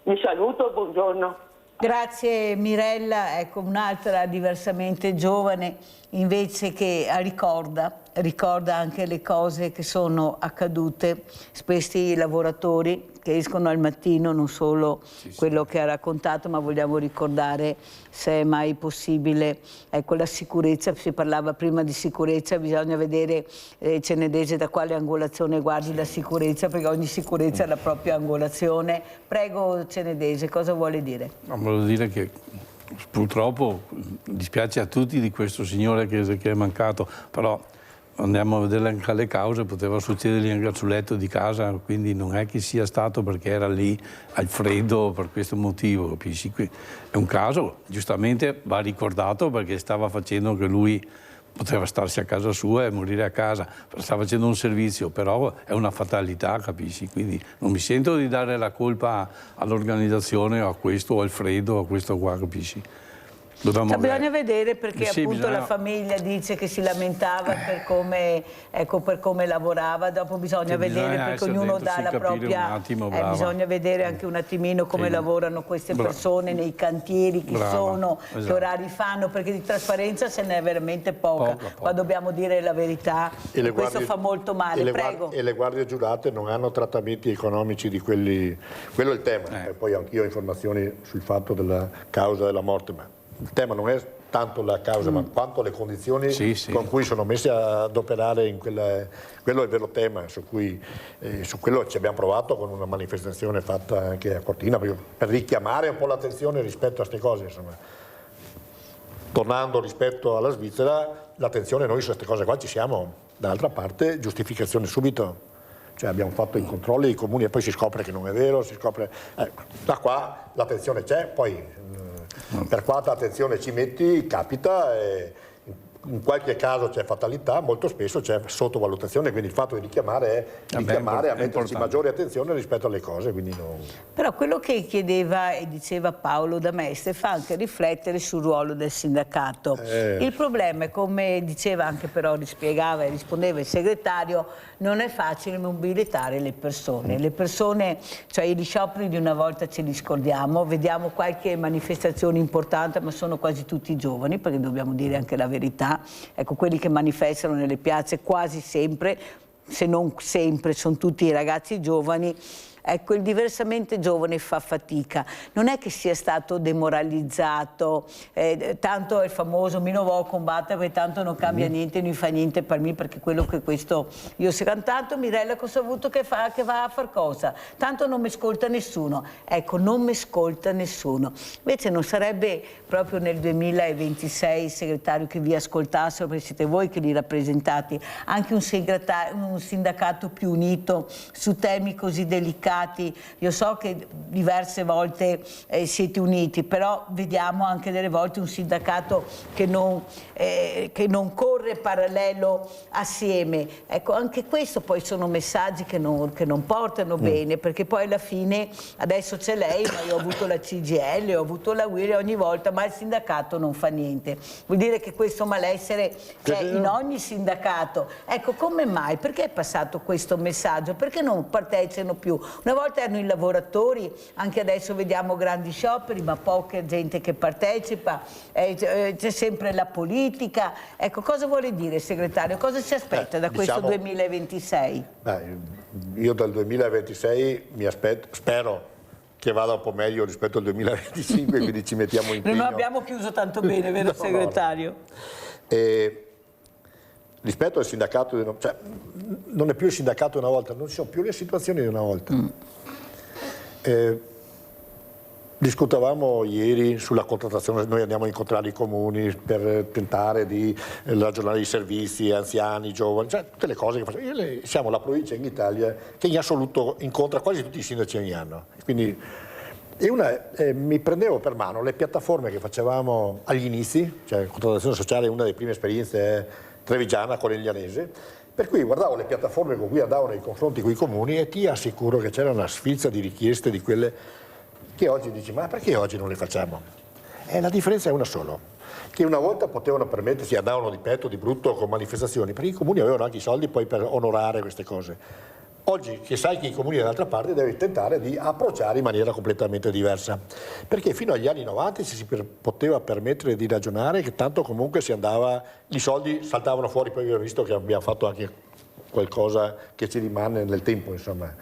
Vi saluto, buongiorno. Grazie Mirella, ecco un'altra diversamente giovane invece che ricorda anche le cose che sono accadute, questi lavoratori che escono al mattino, non solo quello che ha raccontato, ma vogliamo ricordare, se è mai possibile, ecco la sicurezza, si parlava prima di sicurezza, bisogna vedere Cenedese da quale angolazione guardi la sicurezza, perché ogni sicurezza ha la propria angolazione. Prego Cenedese, cosa vuole dire? Volevo dire che purtroppo dispiace a tutti di questo signore che è mancato, però andiamo a vedere anche le cause, poteva succedergli anche sul letto di casa, quindi non è che sia stato perché era lì al freddo per questo motivo, capisci? È un caso, giustamente va ricordato perché stava facendo che lui poteva starsi a casa sua e morire a casa, stava facendo un servizio, però è una fatalità, capisci? Quindi non mi sento di dare la colpa all'organizzazione o a questo o al freddo o a questo qua, capisci? Bisogna vedere perché sì, appunto la famiglia dice che si lamentava per come lavorava, dopo bisogna vedere perché ognuno dà la propria, bisogna vedere anche un attimino come lavorano queste persone nei cantieri, chi sono, che orari fanno, perché di trasparenza se ne è veramente poca. Qua dobbiamo dire la verità e questo fa molto male. Prego. E le guardie giurate non hanno trattamenti economici di quelli, quello è il tema, e poi anch'io ho informazioni sul fatto della causa della morte, ma il tema non è tanto la causa, ma quanto le condizioni con cui sono messi ad operare in quella, quello è il vero tema, su quello ci abbiamo provato con una manifestazione fatta anche a Cortina per richiamare un po' l'attenzione rispetto a queste cose. Insomma. Tornando rispetto alla Svizzera, l'attenzione noi su queste cose qua ci siamo, dall'altra parte giustificazione subito. Cioè abbiamo fatto i controlli ai comuni e poi si scopre che non è vero, si scopre... da qua l'attenzione c'è, poi per quanta attenzione ci metti capita, in qualche caso c'è fatalità, molto spesso c'è sottovalutazione, quindi il fatto di richiamare è richiamare a metterci maggiore attenzione rispetto alle cose. Quindi non... Però quello che chiedeva e diceva Paolo da Mestre fa anche riflettere sul ruolo del sindacato. Il problema è, come diceva anche però, rispiegava e rispondeva il segretario, non è facile mobilitare le persone. Le persone, cioè gli scioperi di una volta ce li scordiamo, vediamo qualche manifestazione importante, ma sono quasi tutti giovani, perché dobbiamo dire anche la verità. Ecco, quelli che manifestano nelle piazze quasi sempre, se non sempre, sono tutti i ragazzi giovani. Ecco, il diversamente giovane fa fatica, non è che sia stato demoralizzato, tanto è il famoso mi non vo combattere perché tanto non cambia niente, non fa niente per me, perché quello che questo io se tanto Mirella cosa ha avuto che va a far cosa, tanto non mi ascolta nessuno, ecco, non mi ascolta nessuno. Invece non sarebbe proprio nel 2026 segretario che vi ascoltassero, perché siete voi che li rappresentate, anche un sindacato più unito su temi così delicati. Io so che diverse volte siete uniti, però vediamo anche delle volte un sindacato che non corre parallelo assieme. Ecco, anche questo poi sono messaggi che non portano bene, perché poi alla fine adesso c'è lei, ma io ho avuto la CGL, ho avuto la UIL ogni volta, ma il sindacato non fa niente. Vuol dire che questo malessere c'è in ogni sindacato. Ecco, come mai? Perché è passato questo messaggio? Perché non partecipano più? Una volta erano i lavoratori, anche adesso vediamo grandi scioperi, ma poca gente che partecipa, c'è sempre la politica. Ecco, cosa vuole dire, segretario? Cosa si aspetta da questo 2026? Io dal 2026 mi aspetto, spero che vada un po' meglio rispetto al 2025, quindi ci mettiamo in impegno. Non abbiamo chiuso tanto bene, vero segretario? Rispetto al sindacato, cioè, non è più il sindacato di una volta, non ci sono più le situazioni di una volta. Discutavamo ieri sulla contrattazione, noi andiamo a incontrare i comuni per tentare di ragionare i servizi, anziani, giovani, cioè tutte le cose che facciamo. Siamo la provincia in Italia che in assoluto incontra quasi tutti i sindaci ogni anno. Quindi, mi prendevo per mano le piattaforme che facevamo agli inizi, cioè contrattazione sociale è una delle prime esperienze trevigiana, coneglianese, per cui guardavo le piattaforme con cui andavo nei confronti con i comuni e ti assicuro che c'era una sfilza di richieste di quelle che oggi dici, ma perché oggi non le facciamo? La differenza è una sola, che una volta potevano permettersi, andavano di petto, di brutto, con manifestazioni, perché i comuni avevano anche i soldi poi per onorare queste cose. Oggi, che sai che i comuni dall'altra parte, devi tentare di approcciare in maniera completamente diversa, perché fino agli anni 90 si poteva permettere di ragionare che tanto comunque si andava, i soldi saltavano fuori, poi abbiamo visto che abbiamo fatto anche qualcosa che ci rimane nel tempo, insomma.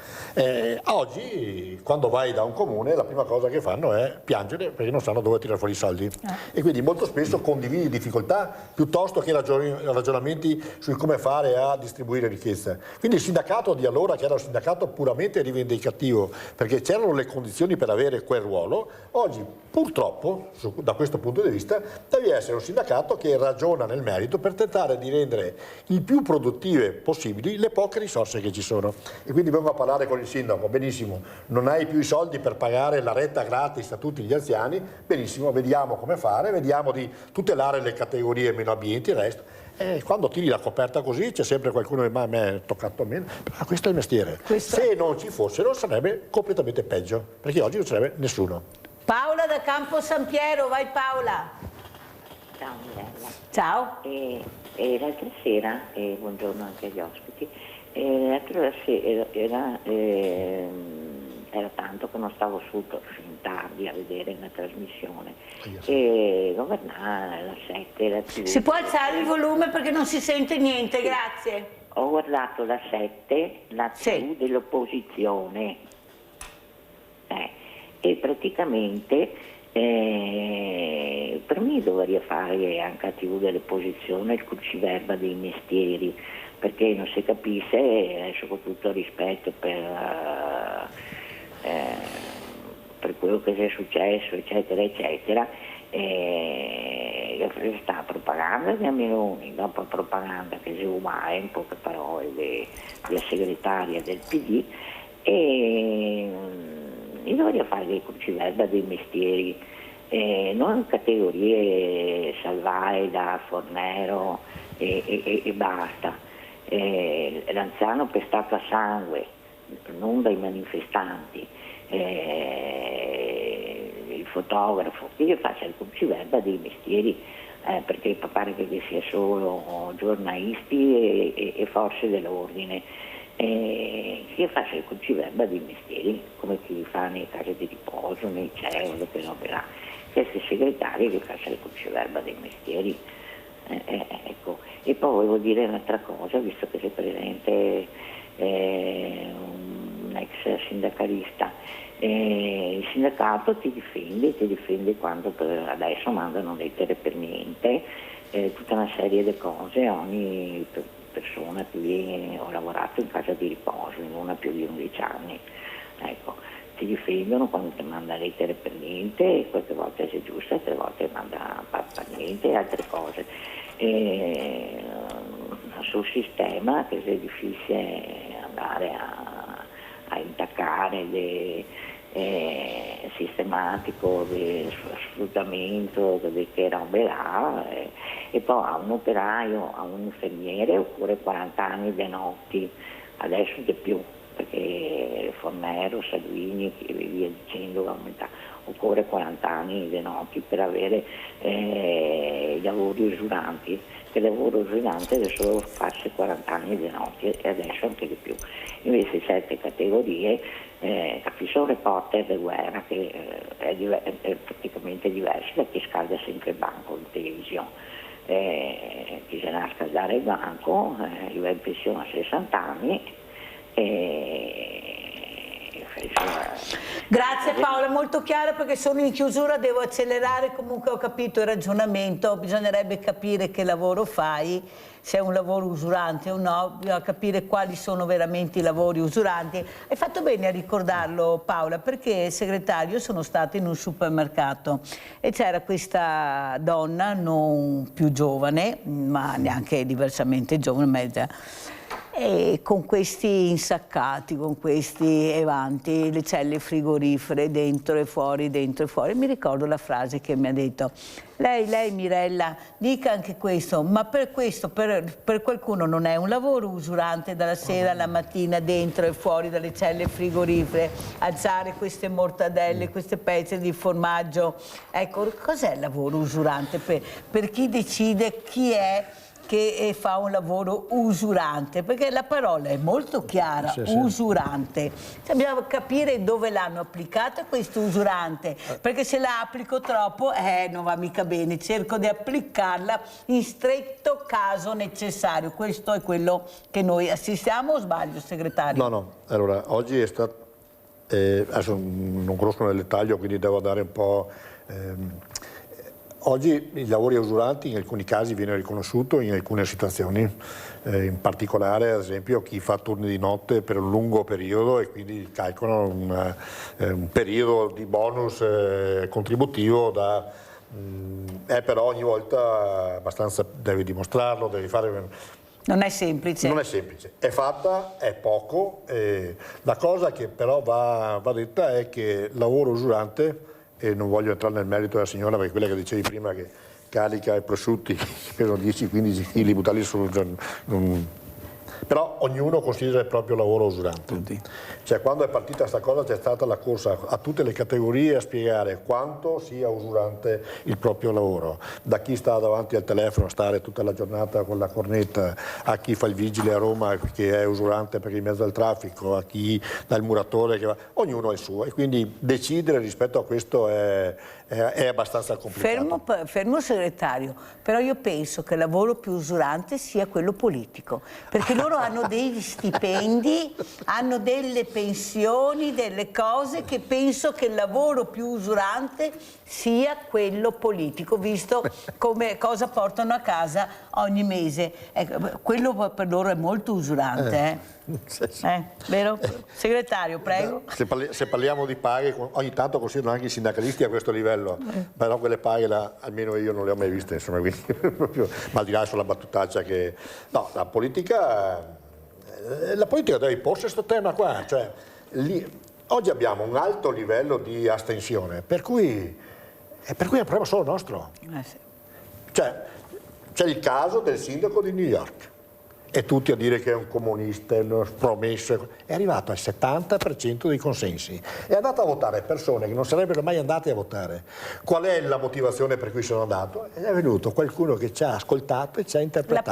Oggi, quando vai da un comune, la prima cosa che fanno è piangere perché non sanno dove tirare fuori i soldi. E quindi molto spesso condividi difficoltà piuttosto che ragionamenti su come fare a distribuire ricchezza. Quindi il sindacato di allora, che era un sindacato puramente rivendicativo, perché c'erano le condizioni per avere quel ruolo, oggi purtroppo, da questo punto di vista, devi essere un sindacato che ragiona nel merito per tentare di rendere il più produttive possibili le poche risorse che ci sono. E quindi vengo a parlare con il sindaco, benissimo, non hai più i soldi per pagare la retta gratis a tutti gli anziani, benissimo, vediamo come fare, vediamo di tutelare le categorie meno abbienti, il resto. E quando tiri la coperta così c'è sempre qualcuno che a me è toccato meno, ma questo è il mestiere. Se non ci fossero sarebbe completamente peggio, perché oggi non sarebbe nessuno. Paola da Campo San Piero, vai Paola. Ciao Mirella. Ciao. L'altra sera, buongiorno anche agli ospiti, l'altra sera era tanto che non stavo su fin tardi a vedere la trasmissione e governare la 7, la TV. Si può alzare il volume perché non si sente niente, grazie. Ho guardato la 7, la TV dell'opposizione e praticamente per me dovrei fare anche a TV dell'opposizione il cruciverba dei mestieri, perché non si capisce, adesso con tutto il rispetto per quello che è successo eccetera eccetera, sta propaganda di Meloni, dopo propaganda che si usa in poche parole della segretaria del PD, e io dovrei fare dei cruciverba dei mestieri, non categorie Salvaida, Fornero e basta. L'anziano pestato a sangue, non dai manifestanti, il fotografo, che io faccia il cruciverba dei mestieri, perché pare che sia solo giornalisti e forze dell'ordine. Che faccia il cruciverba dei mestieri come chi fa nei case di riposo, nei CEO, che robe là, questi segretari che faccia il cruciverba dei mestieri. Ecco. E poi volevo dire un'altra cosa, visto che c'è presente un ex sindacalista. Il sindacato ti difende quando adesso mandano lettere per niente, tutta una serie di cose, ogni persona che ho lavorato in casa di riposo, in una più di 11 anni, ecco, ti difendono quando ti manda lettere per niente, qualche volta è giusta, altre volte manda per niente, altre cose. Sul sistema che è difficile andare a intaccare sistematico di sfruttamento che robe là, e poi a un operaio, a un infermiere occorre 40 anni di notti, adesso di più perché Fornero, Salvini e via dicendo occorre 40 anni di notti per avere i lavori usuranti, che il lavoro usurante adesso farsi 40 anni di notti e adesso anche di più. Invece certe categorie capisco un reporter di guerra che è praticamente diverso da chi scalda sempre il banco in televisione. Bisogna scaldare il banco, io ero in pensione a 60 anni Grazie Paola, molto chiaro, perché sono in chiusura, devo accelerare. Comunque ho capito il ragionamento, bisognerebbe capire che lavoro fai, se è un lavoro usurante o no, bisogna capire quali sono veramente i lavori usuranti. Hai fatto bene a ricordarlo Paola, perché segretario sono stata in un supermercato e c'era questa donna non più giovane, ma neanche diversamente giovane, mezza, e con questi insaccati, con questi evanti, le celle frigorifere dentro e fuori, dentro e fuori. Mi ricordo la frase che mi ha detto: lei Mirella, dica anche questo, ma per questo per qualcuno non è un lavoro usurante dalla sera alla mattina dentro e fuori dalle celle frigorifere, alzare queste mortadelle, queste pezze di formaggio? Ecco, cos'è il lavoro usurante per chi decide chi è che fa un lavoro usurante? Perché la parola è molto chiara, sì. Usurante. Bisogna capire dove l'hanno applicata questo usurante, perché se la applico troppo non va mica bene, cerco di applicarla in stretto caso necessario. Questo è quello che noi assistiamo, o sbaglio segretario? No, allora oggi è stato, adesso non conosco nel dettaglio, quindi devo dare un po'... Oggi i lavori usuranti in alcuni casi viene riconosciuto in alcune situazioni, in particolare ad esempio chi fa turni di notte per un lungo periodo e quindi calcolano un periodo di bonus contributivo però ogni volta abbastanza devi dimostrarlo, devi fare... Non è semplice. Non è semplice, è fatta, è poco. La cosa che però va detta è che il lavoro usurante, e non voglio entrare nel merito della signora, perché quella che dicevi prima che carica i prosciutti che pesano 10-15 kg, buttarli su, però ognuno considera il proprio lavoro usurante. Cioè quando è partita questa cosa c'è stata la corsa a tutte le categorie a spiegare quanto sia usurante il proprio lavoro, da chi sta davanti al telefono a stare tutta la giornata con la cornetta, a chi fa il vigile a Roma che è usurante perché in mezzo al traffico, a chi dà il muratore che va, ognuno ha il suo, e quindi decidere rispetto a questo è abbastanza complicato. Fermo segretario, però io penso che il lavoro più usurante sia quello politico, perché loro hanno degli stipendi, hanno delle pensioni, delle cose, che penso che il lavoro più usurante sia quello politico, visto come cosa portano a casa ogni mese. Quello per loro è molto usurante. Vero? Segretario, prego. Se parliamo di paghe, ogni tanto considerano anche i sindacalisti a questo livello, però quelle paghe almeno io non le ho mai viste, insomma, quindi, ma al di là sulla battutaccia che... No, la politica deve porsi questo tema qua, cioè, oggi abbiamo un alto livello di astensione, per cui è un problema solo nostro. Sì. Cioè, c'è il caso del sindaco di New York, e tutti a dire che è un comunista, è promesso, è arrivato al 70% dei consensi, è andato a votare persone che non sarebbero mai andate a votare. Qual è la motivazione per cui sono andato? È venuto qualcuno che ci ha ascoltato e ci ha interpretato.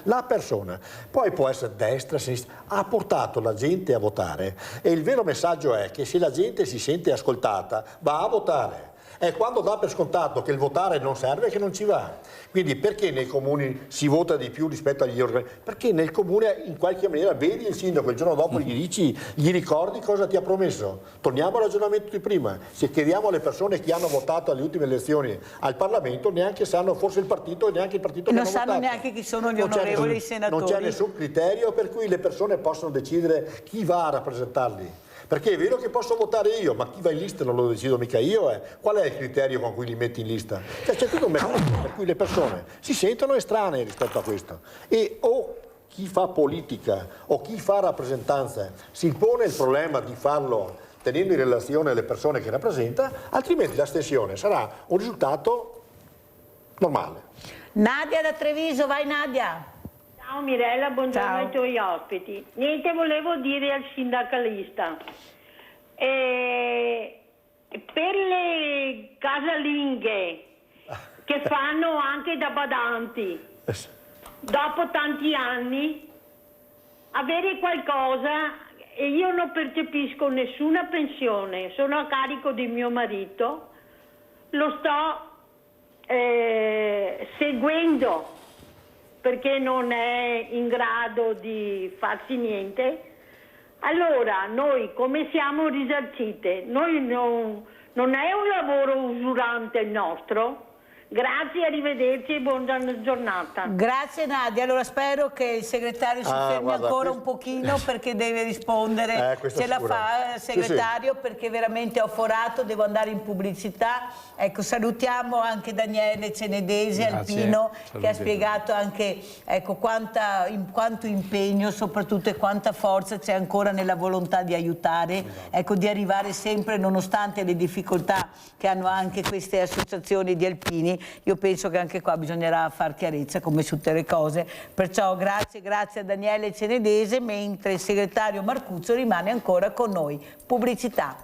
La persona. Poi può essere destra, sinistra, ha portato la gente a votare, e il vero messaggio è che se la gente si sente ascoltata va a votare. È quando dà per scontato che il votare non serve che non ci va. Quindi perché nei comuni si vota di più rispetto agli organi? Perché nel comune in qualche maniera vedi il sindaco, il giorno dopo gli ricordi cosa ti ha promesso. Torniamo al ragionamento di prima. Se chiediamo alle persone che hanno votato alle ultime elezioni al Parlamento, neanche sanno forse il partito e neanche il partito che hanno votato. Non sanno neanche chi sono gli onorevoli senatori. Non c'è nessun criterio per cui le persone possono decidere chi va a rappresentarli. Perché è vero che posso votare io, ma chi va in lista non lo decido mica io. Qual è il criterio con cui li metti in lista? Cioè, c'è tutto un meccanismo per cui le persone si sentono estranee rispetto a questo. E o chi fa politica o chi fa rappresentanza si pone il problema di farlo tenendo in relazione le persone che rappresenta, altrimenti l'astensione sarà un risultato normale. Nadia da Treviso, vai Nadia. Ciao Mirella, buongiorno ai tuoi ospiti. Niente, volevo dire al sindacalista, per le casalinghe che fanno anche da badanti, dopo tanti anni, avere qualcosa e io non percepisco nessuna pensione, sono a carico di mio marito, lo sto seguendo perché non è in grado di farsi niente. Allora noi come siamo risarcite? Noi non è un lavoro usurante il nostro. Grazie, arrivederci e buona giornata. Grazie Nadia, allora spero che il segretario si fermi ancora un pochino perché deve rispondere, ce la fa il segretario, perché veramente ho forato, devo andare in pubblicità. Ecco, salutiamo anche Daniele Cenedesi, alpino, che ha spiegato anche quanto impegno soprattutto e quanta forza c'è ancora nella volontà di aiutare, ecco, di arrivare sempre, nonostante le difficoltà che hanno anche queste associazioni di alpini. Io penso che anche qua bisognerà far chiarezza come su tutte le cose, perciò grazie a Daniele Cenedese, mentre il segretario Marcuzzo rimane ancora con noi. Pubblicità.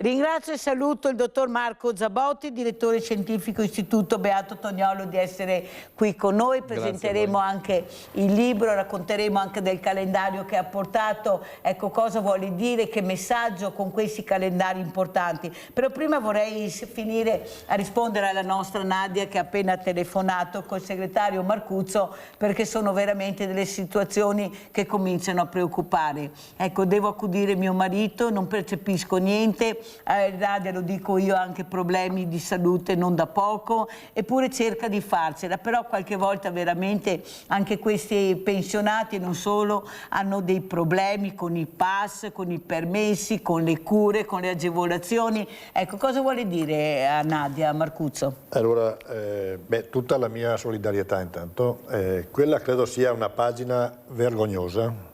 Ringrazio e saluto il dottor Marco Zabotti, direttore scientifico Istituto Beato Toniolo, di essere qui con noi. Presenteremo anche il libro, racconteremo anche del calendario che ha portato, ecco cosa vuole dire, che messaggio con questi calendari importanti. Però prima vorrei finire a rispondere alla nostra Nadia, che ha appena telefonato col segretario Marcuzzo, perché sono veramente delle situazioni che cominciano a preoccupare. Ecco, devo accudire mio marito, non percepisco niente. Nadia, lo dico io, ha anche problemi di salute non da poco, eppure cerca di farcela, però qualche volta veramente anche questi pensionati e non solo hanno dei problemi con i pass, con i permessi, con le cure, con le agevolazioni. Ecco, cosa vuole dire a Nadia Marcuzzo? Allora, tutta la mia solidarietà intanto. Quella credo sia una pagina vergognosa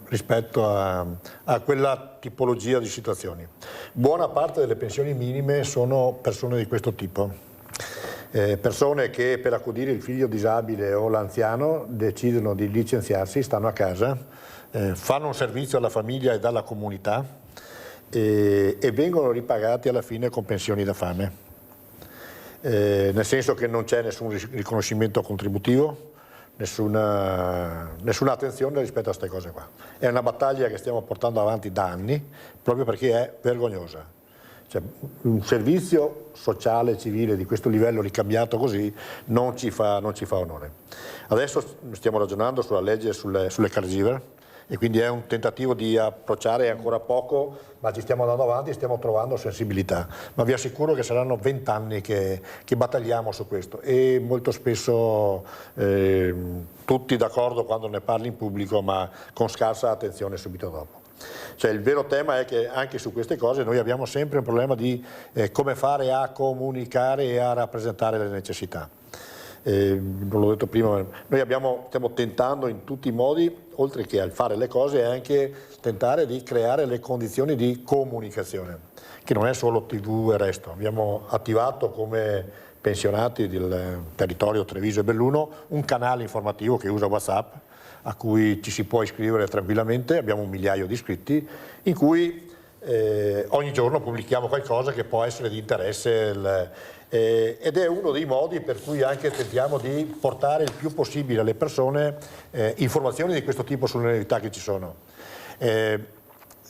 rispetto a quella tipologia di situazioni. Buona parte delle pensioni minime sono persone di questo tipo, persone che per accudire il figlio disabile o l'anziano decidono di licenziarsi, stanno a casa, fanno un servizio alla famiglia e alla comunità e vengono ripagati alla fine con pensioni da fame, nel senso che non c'è nessun riconoscimento contributivo, nessuna attenzione rispetto a queste cose qua. È una battaglia che stiamo portando avanti da anni, proprio perché è vergognosa. Cioè, un servizio sociale, civile di questo livello ricambiato così non ci fa onore. Adesso stiamo ragionando sulla legge sulle caregiver, e quindi è un tentativo di approcciare ancora poco, ma ci stiamo andando avanti e stiamo trovando sensibilità. Ma vi assicuro che saranno 20 anni che battagliamo su questo, e molto spesso tutti d'accordo quando ne parli in pubblico, ma con scarsa attenzione subito dopo. Cioè, il vero tema è che anche su queste cose noi abbiamo sempre un problema di come fare a comunicare e a rappresentare le necessità. Non l'ho detto prima, ma noi stiamo tentando in tutti i modi, oltre che al fare le cose, anche tentare di creare le condizioni di comunicazione, che non è solo TV e resto. Abbiamo attivato come pensionati del territorio Treviso e Belluno un canale informativo che usa WhatsApp, a cui ci si può iscrivere tranquillamente, abbiamo 1 migliaio di iscritti, in cui ogni giorno pubblichiamo qualcosa che può essere di interesse ed è uno dei modi per cui anche tentiamo di portare il più possibile alle persone informazioni di questo tipo sulle novità che ci sono.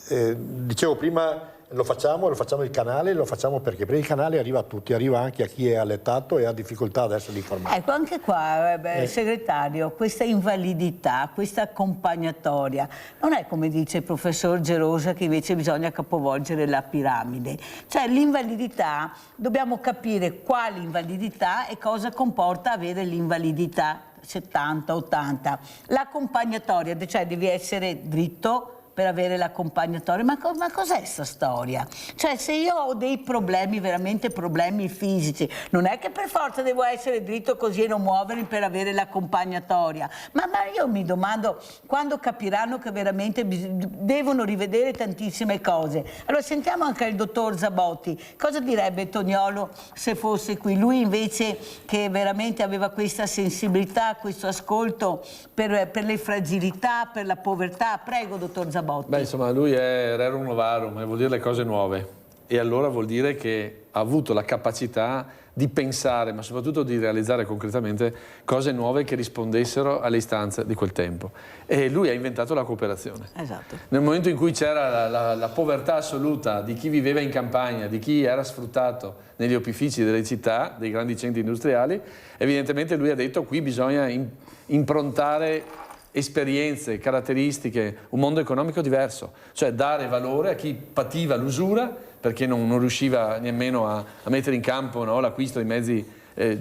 Dicevo prima, lo facciamo il canale, lo facciamo perché il canale arriva a tutti, arriva anche a chi è allettato e ha difficoltà ad essere informato. Ecco, anche qua, segretario, questa invalidità, questa accompagnatoria, non è come dice il professor Gerosa che invece bisogna capovolgere la piramide. Cioè l'invalidità, dobbiamo capire quale invalidità e cosa comporta avere l'invalidità 70-80. L'accompagnatoria, cioè devi essere dritto per avere l'accompagnatorio, ma cos'è sta storia? Cioè, se io ho dei problemi, veramente problemi fisici, non è che per forza devo essere dritto così e non muovermi per avere l'accompagnatoria, ma io mi domando quando capiranno che veramente devono rivedere tantissime cose. Allora sentiamo anche il dottor Zabotti, cosa direbbe Toniolo se fosse qui? Lui invece, che veramente aveva questa sensibilità, questo ascolto per le fragilità, per la povertà. Prego, dottor Zabotti. Beh, insomma, lui è rerum novarum, vuol dire le cose nuove, e allora vuol dire che ha avuto la capacità di pensare, ma soprattutto di realizzare concretamente cose nuove che rispondessero alle istanze di quel tempo. E lui ha inventato la cooperazione. Esatto. Nel momento in cui c'era la povertà assoluta di chi viveva in campagna, di chi era sfruttato negli opifici delle città, dei grandi centri industriali, evidentemente lui ha detto: qui bisogna improntare esperienze, caratteristiche, un mondo economico diverso, cioè dare valore a chi pativa l'usura perché non riusciva nemmeno a mettere in campo, no, l'acquisto dei mezzi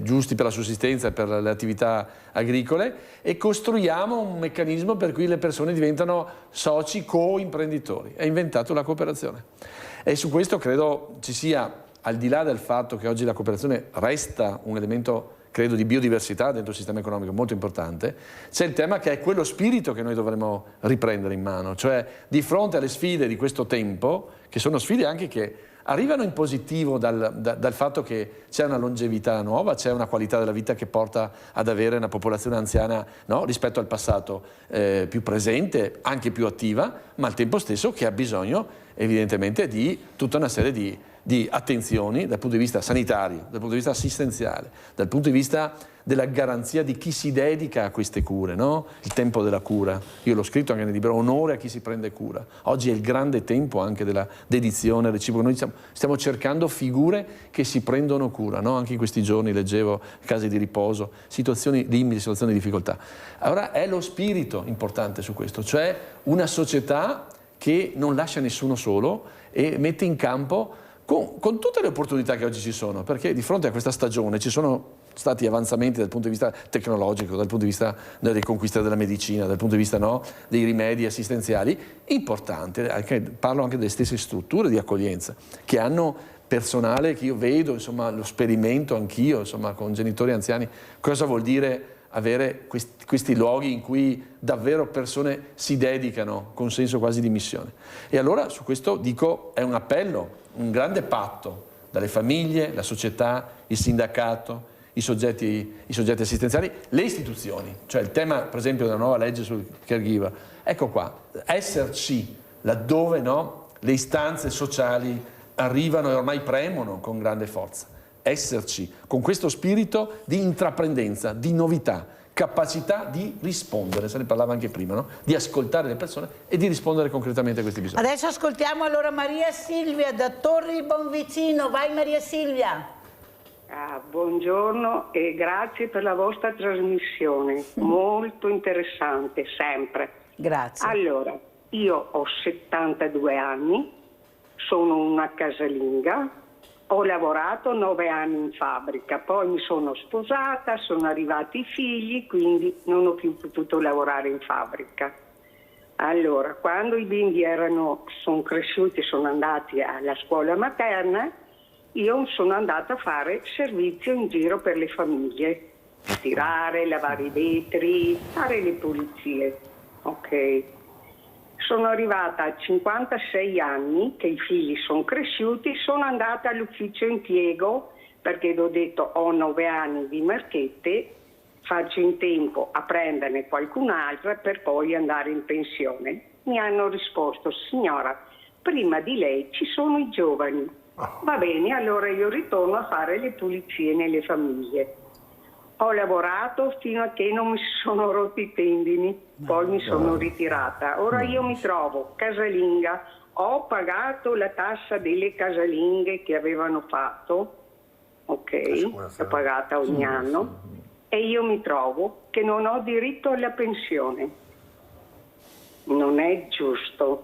giusti per la sussistenza e per le attività agricole, e costruiamo un meccanismo per cui le persone diventano soci co-imprenditori. Ha inventato la cooperazione. E su questo credo ci sia, al di là del fatto che oggi la cooperazione resta un elemento, credo, di biodiversità dentro il sistema economico molto importante, c'è il tema che è quello spirito che noi dovremmo riprendere in mano, cioè di fronte alle sfide di questo tempo, che sono sfide anche che arrivano in positivo dal fatto che c'è una longevità nuova, c'è una qualità della vita che porta ad avere una popolazione anziana, no, rispetto al passato più presente, anche più attiva, ma al tempo stesso che ha bisogno evidentemente di tutta una serie di attenzioni dal punto di vista sanitario, dal punto di vista assistenziale, dal punto di vista della garanzia di chi si dedica a queste cure, no? Il tempo della cura. Io l'ho scritto anche nel libro, onore a chi si prende cura. Oggi è il grande tempo anche della dedizione reciproca. Noi stiamo cercando figure che si prendono cura, no? Anche in questi giorni leggevo casi di riposo, situazioni limiti, situazioni di difficoltà. Allora è lo spirito importante su questo, cioè una società che non lascia nessuno solo e mette in campo con tutte le opportunità che oggi ci sono, perché di fronte a questa stagione ci sono stati avanzamenti dal punto di vista tecnologico, dal punto di vista delle conquiste della medicina, dal punto di vista, no, dei rimedi assistenziali, importante, parlo anche delle stesse strutture di accoglienza, che hanno personale che io vedo, insomma, lo sperimento anch'io, insomma, con genitori anziani, cosa vuol dire avere questi luoghi in cui davvero persone si dedicano con senso quasi di missione. E allora su questo dico, è un appello, un grande patto dalle famiglie, la società, il sindacato, i soggetti assistenziali, le istituzioni, cioè il tema per esempio della nuova legge sul caregiver. Ecco qua, esserci laddove, no, le istanze sociali arrivano e ormai premono con grande forza. Esserci con questo spirito di intraprendenza, di novità, capacità di rispondere, se ne parlava anche prima, no? Di ascoltare le persone e di rispondere concretamente a questi bisogni. Adesso ascoltiamo allora Maria Silvia da Torri Bonvicino. Vai Maria Silvia. Buongiorno e grazie per la vostra trasmissione, molto interessante sempre. Grazie. Allora, io ho 72 anni, sono una casalinga, ho lavorato 9 anni in fabbrica, poi mi sono sposata, sono arrivati i figli, quindi non ho più potuto lavorare in fabbrica. Allora, quando i bimbi sono cresciuti, sono andati alla scuola materna, io sono andata a fare servizio in giro per le famiglie, tirare, lavare i vetri, fare le pulizie. Ok. Sono arrivata a 56 anni, che i figli sono cresciuti, sono andata all'ufficio impiego perché ho detto ho 9 anni di marchette, faccio in tempo a prenderne qualcun'altra per poi andare in pensione. Mi hanno risposto: signora, prima di lei ci sono i giovani. Va bene, allora io ritorno a fare le pulizie nelle famiglie. Ho lavorato fino a che non mi sono rotti i tendini, poi mi sono ritirata. Ora io mi trovo casalinga, ho pagato la tassa delle casalinghe che avevano fatto, ok, l'ho pagata ogni anno, e io mi trovo che non ho diritto alla pensione. Non è giusto.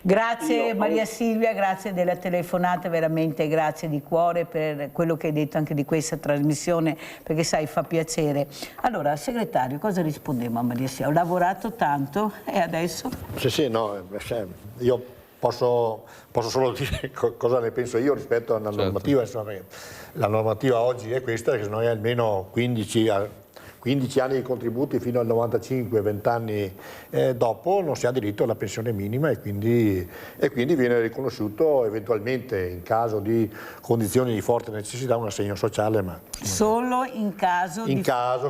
Grazie Maria Silvia, grazie della telefonata, veramente grazie di cuore per quello che hai detto anche di questa trasmissione, perché sai, fa piacere. Allora, segretario, cosa rispondiamo a Maria Silvia? Ho lavorato tanto e adesso? Sì, no, io posso solo dire cosa ne penso io rispetto alla normativa. Insomma, la normativa oggi è questa, che noi almeno 15 15 anni di contributi fino al 95, 20 anni dopo non si ha diritto alla pensione minima e quindi viene riconosciuto eventualmente in caso di condizioni di forte necessità un assegno sociale, ma solo in caso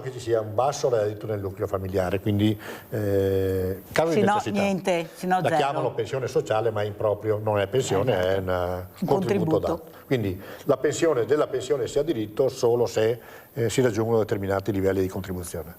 che ci sia un basso reddito nel nucleo familiare, quindi caso di necessità. Niente, la chiamano pensione sociale, ma è improprio, non è pensione, è un contributo dato. Quindi della pensione si ha diritto solo se si raggiungono determinati livelli di contribuzione.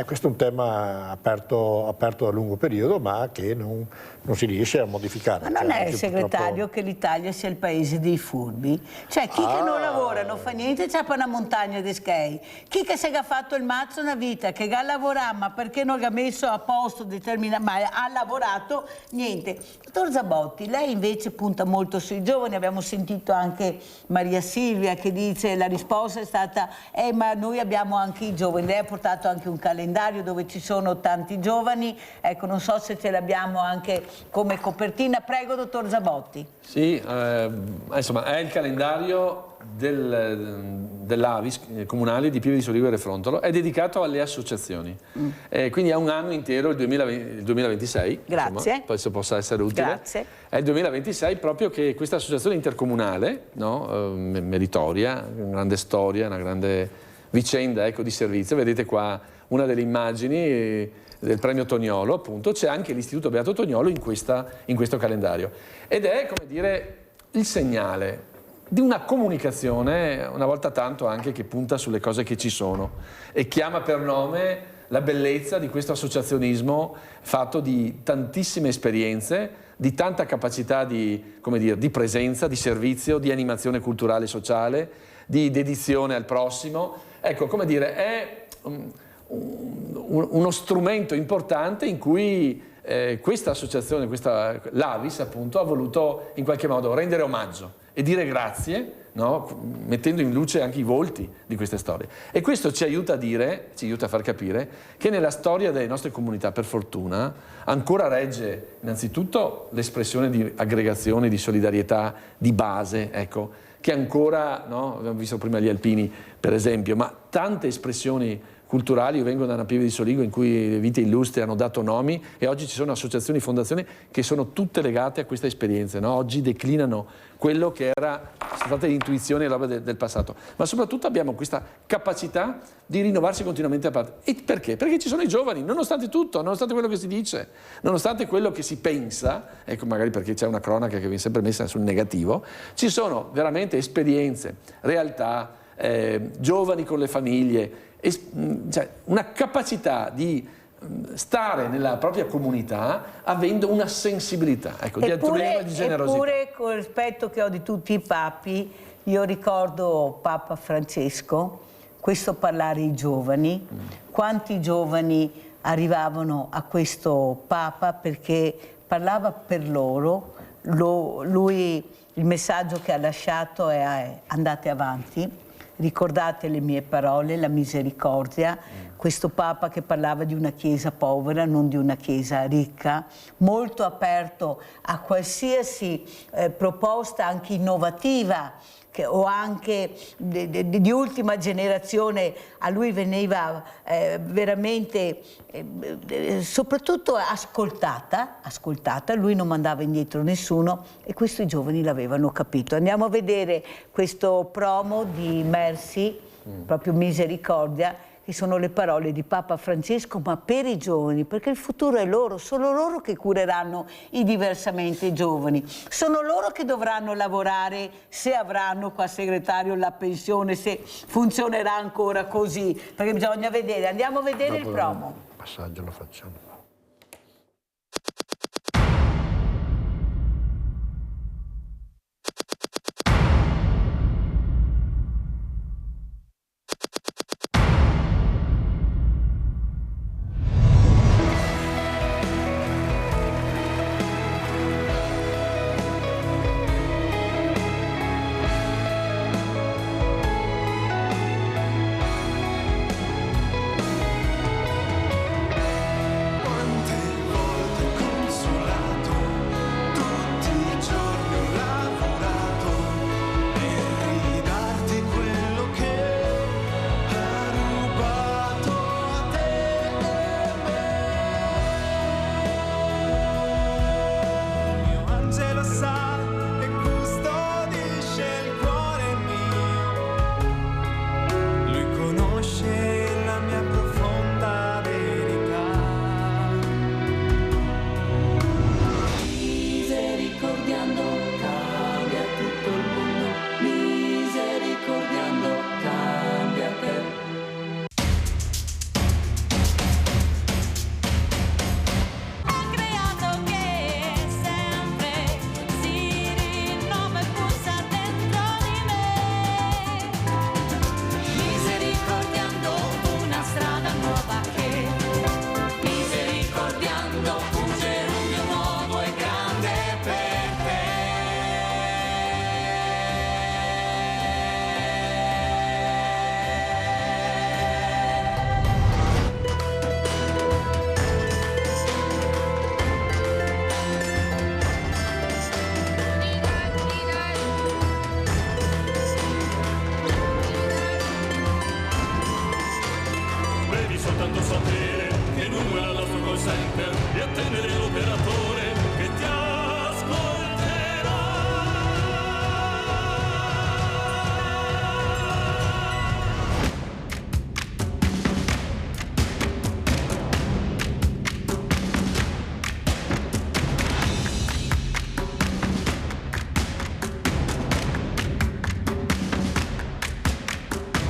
Questo è un tema aperto da lungo periodo, ma che non si riesce a modificare. Ma non è, segretario, che l'Italia sia il paese dei furbi? Cioè, chi che non lavora, non fa niente, c'è una montagna di skei. Chi che si è fatto il mazzo una vita, che ha lavorato, ma perché non ha messo a posto determinato, ma ha lavorato, niente. Dottor Zabotti, lei invece punta molto sui giovani, abbiamo sentito anche Maria Silvia che dice, la risposta è stata, ma noi abbiamo anche i giovani. Lei ha portato anche un calendario dove ci sono tanti giovani, ecco, non so se ce l'abbiamo anche come copertina. Prego, dottor Zabotti. Sì, insomma, è il calendario dell'Avis comunale di Pieve di Soligo e Refrontolo, è dedicato alle associazioni, quindi è un anno intero, il 2026. Grazie. Insomma, penso possa essere utile. Grazie. È il 2026 proprio che questa associazione intercomunale, no, meritoria, una grande storia, una grande vicenda, ecco, di servizio. Vedete qua una delle immagini del premio Toniolo, appunto, c'è anche l'Istituto Beato Toniolo in questo calendario. Ed è, come dire, il segnale di una comunicazione, una volta tanto anche, che punta sulle cose che ci sono e chiama per nome la bellezza di questo associazionismo fatto di tantissime esperienze, di tanta capacità di, come dire, di presenza, di servizio, di animazione culturale e sociale, di dedizione al prossimo. Ecco, come dire, è uno strumento importante in cui questa associazione, l'Avis appunto, ha voluto in qualche modo rendere omaggio e dire grazie, no? Mettendo in luce anche i volti di queste storie. E questo ci aiuta a dire, ci aiuta a far capire che nella storia delle nostre comunità, per fortuna, ancora regge innanzitutto l'espressione di aggregazione, di solidarietà, di base, ecco, che ancora, no? Abbiamo visto prima gli alpini, per esempio, ma tante espressioni culturali. Io vengo da una Pieve di Soligo in cui le vite illustri hanno dato nomi e oggi ci sono associazioni, fondazioni che sono tutte legate a queste esperienze, no? Oggi declinano quello che era stata l'intuizione e roba del passato, ma soprattutto abbiamo questa capacità di rinnovarsi continuamente a parte. E perché? Perché ci sono i giovani, nonostante tutto, nonostante quello che si dice, nonostante quello che si pensa, ecco, magari perché c'è una cronaca che viene sempre messa sul negativo, ci sono veramente esperienze, realtà, giovani con le famiglie, cioè una capacità di stare nella propria comunità avendo una sensibilità, ecco, di altruismo e di generosità. Eppure, con il rispetto che ho di tutti i papi, io ricordo Papa Francesco, questo parlare ai giovani, quanti giovani arrivavano a questo Papa perché parlava per loro, lui il messaggio che ha lasciato è andate avanti. Ricordate le mie parole, la misericordia, questo Papa che parlava di una Chiesa povera, non di una Chiesa ricca, molto aperto a qualsiasi proposta anche innovativa o anche di ultima generazione. A lui veniva veramente soprattutto ascoltata, lui non mandava indietro nessuno e questi giovani l'avevano capito. Andiamo a vedere questo promo di Mercy, proprio misericordia, che sono le parole di Papa Francesco, ma per i giovani, perché il futuro è loro, sono loro che cureranno i diversamente giovani, sono loro che dovranno lavorare, se avranno qua segretario la pensione, se funzionerà ancora così, perché bisogna vedere. Andiamo a vedere il promo. Il passaggio lo facciamo. soltanto sapere che numero al nostro call center e attendere l'operatore che ti ascolterà.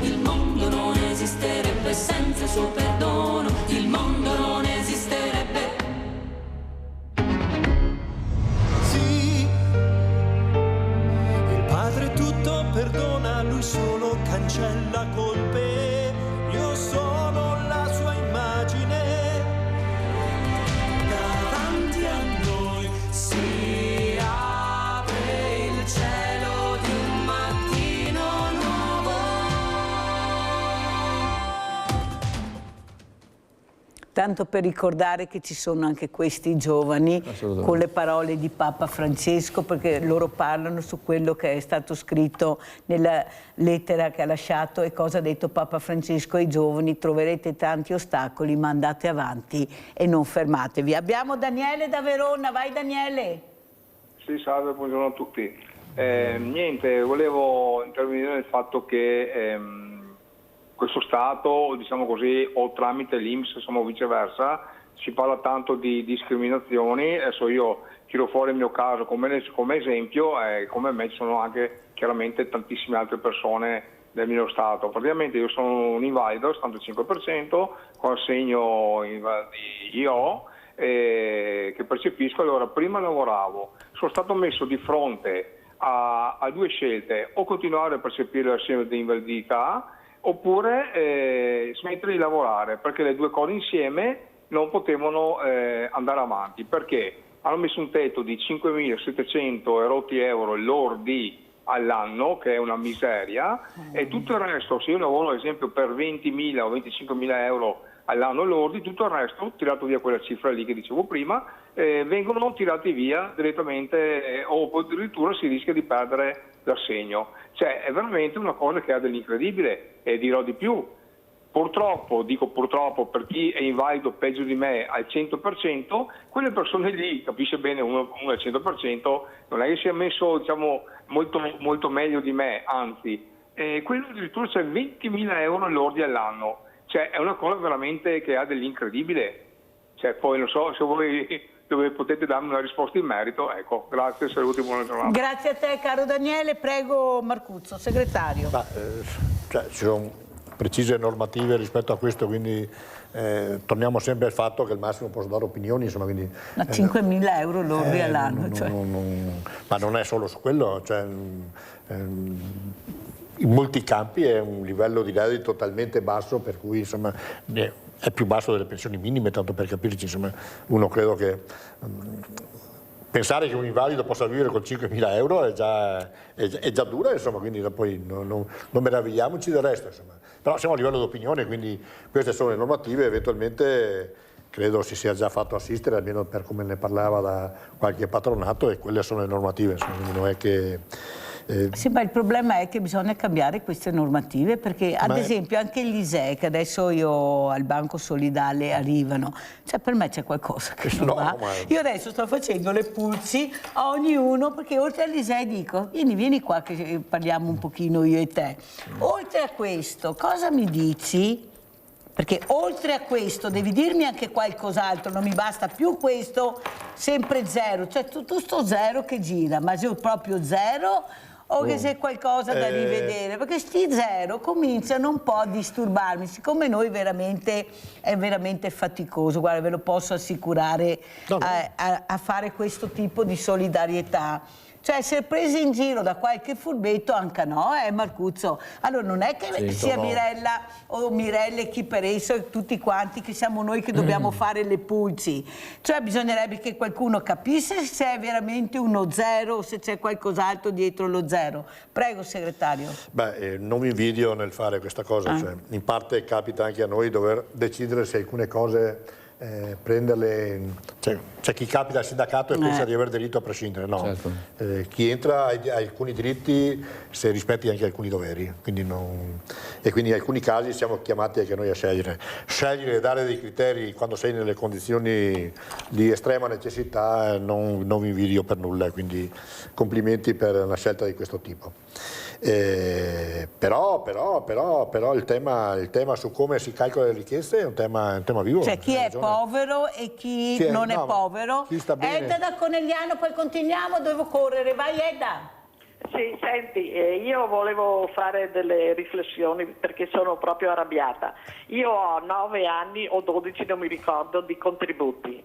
Il mondo non esisterebbe senza il suo perdono, il mondo non esisterebbe. Sì, il Padre tutto perdona, lui solo cancella colpe. Io sono la sua immagine. Davanti a noi si apre il cielo di un mattino nuovo. Tanto per ricordare che ci sono anche questi giovani con le parole di Papa Francesco, perché loro parlano su quello che è stato scritto nella lettera che ha lasciato e cosa ha detto Papa Francesco ai giovani: troverete tanti ostacoli ma andate avanti e non fermatevi. Abbiamo Daniele da Verona, vai Daniele. Sì, salve, buongiorno a tutti. Niente, volevo intervenire nel fatto che questo Stato, diciamo così, o tramite l'INPS, insomma viceversa, si parla tanto di discriminazioni. Adesso io tiro fuori il mio caso come esempio, come me ci sono anche chiaramente tantissime altre persone del mio Stato. Praticamente io sono un invalido, 75%, con assegno di IO, che percepisco. Allora, prima lavoravo, sono stato messo di fronte a due scelte: o continuare a percepire l'assegno di invalidità oppure smettere di lavorare, perché le due cose insieme non potevano andare avanti, perché hanno messo un tetto di 5.700 e rotti euro lordi all'anno, che è una miseria, e tutto il resto, se io lavoro ad esempio per 20.000 o 25.000 euro all'anno lordi, tutto il resto, tirato via quella cifra lì che dicevo prima, vengono tirati via direttamente, o addirittura si rischia di perdere l'assegno. Cioè è veramente una cosa che ha dell'incredibile, e dirò di più. Purtroppo, dico purtroppo per chi è invalido peggio di me al 100%, quelle persone lì, capisce bene uno al 100%, non è che sia messo, diciamo, molto meglio di me, anzi, quello addirittura c'è 20.000 euro lordi all'anno. Cioè è una cosa veramente che ha dell'incredibile. Cioè, poi non so se voi dove potete darmi una risposta in merito. Ecco, grazie, saluti, buona giornata. Grazie a te caro Daniele, prego Marcuzzo, segretario. Ci sono precise normative rispetto a questo, quindi torniamo sempre al fatto che al massimo posso dare opinioni, insomma, quindi, 5.000 euro lordi all'anno. Ma non è solo su quello, cioè, in molti campi è un livello di reddito talmente basso per cui insomma è più basso delle pensioni minime, tanto per capirci, insomma, uno credo che pensare che un invalido possa vivere con 5.000 euro è già dura, insomma, quindi poi non meravigliamoci del resto, insomma. Però siamo a livello di opinione, quindi queste sono le normative, eventualmente credo si sia già fatto assistere, almeno per come ne parlava da qualche patronato, e quelle sono le normative, insomma, quindi non è che... Sì, ma il problema è che bisogna cambiare queste normative, perché ad esempio anche gli ISEE, che adesso io al Banco Solidale arrivano, cioè per me c'è qualcosa che non va. Io adesso sto facendo le pulci a ognuno, perché oltre all'ISEE dico, vieni qua che parliamo un pochino io e te. Oltre a questo, cosa mi dici? Perché oltre a questo devi dirmi anche qualcos'altro, non mi basta più questo, sempre zero. Cioè tu sto zero che gira, ma se proprio zero o che c'è qualcosa da rivedere? Perché sti zero cominciano un po' a disturbarmi, siccome noi è veramente faticoso, guarda, ve lo posso assicurare, a fare questo tipo di solidarietà. Cioè, essere presi in giro da qualche furbetto anche no, Marcuzzo? Allora non è che sia Mirella o Mirelle chi per esso e tutti quanti che siamo noi che dobbiamo fare le pulci. Cioè bisognerebbe che qualcuno capisse se è veramente uno zero o se c'è qualcos'altro dietro lo zero. Prego, segretario. Non mi invidio nel fare questa cosa, cioè, in parte capita anche a noi dover decidere se alcune cose prenderle, c'è chi capita al sindacato e pensa di aver diritto a prescindere, no. Certo. Chi entra ha alcuni diritti se rispetti anche alcuni doveri, e quindi in alcuni casi siamo chiamati anche noi a scegliere e dare dei criteri quando sei nelle condizioni di estrema necessità, non vi invidio per nulla, quindi complimenti per una scelta di questo tipo. Però il tema su come si calcola le ricchezze è un tema vivo. Cioè chi è povero e chi non è povero. Chi sta bene. Edda da Conegliano, poi continuiamo, devo correre, vai Edda. Sì, senti, io volevo fare delle riflessioni perché sono proprio arrabbiata. Io ho 9 anni o 12, non mi ricordo, di contributi.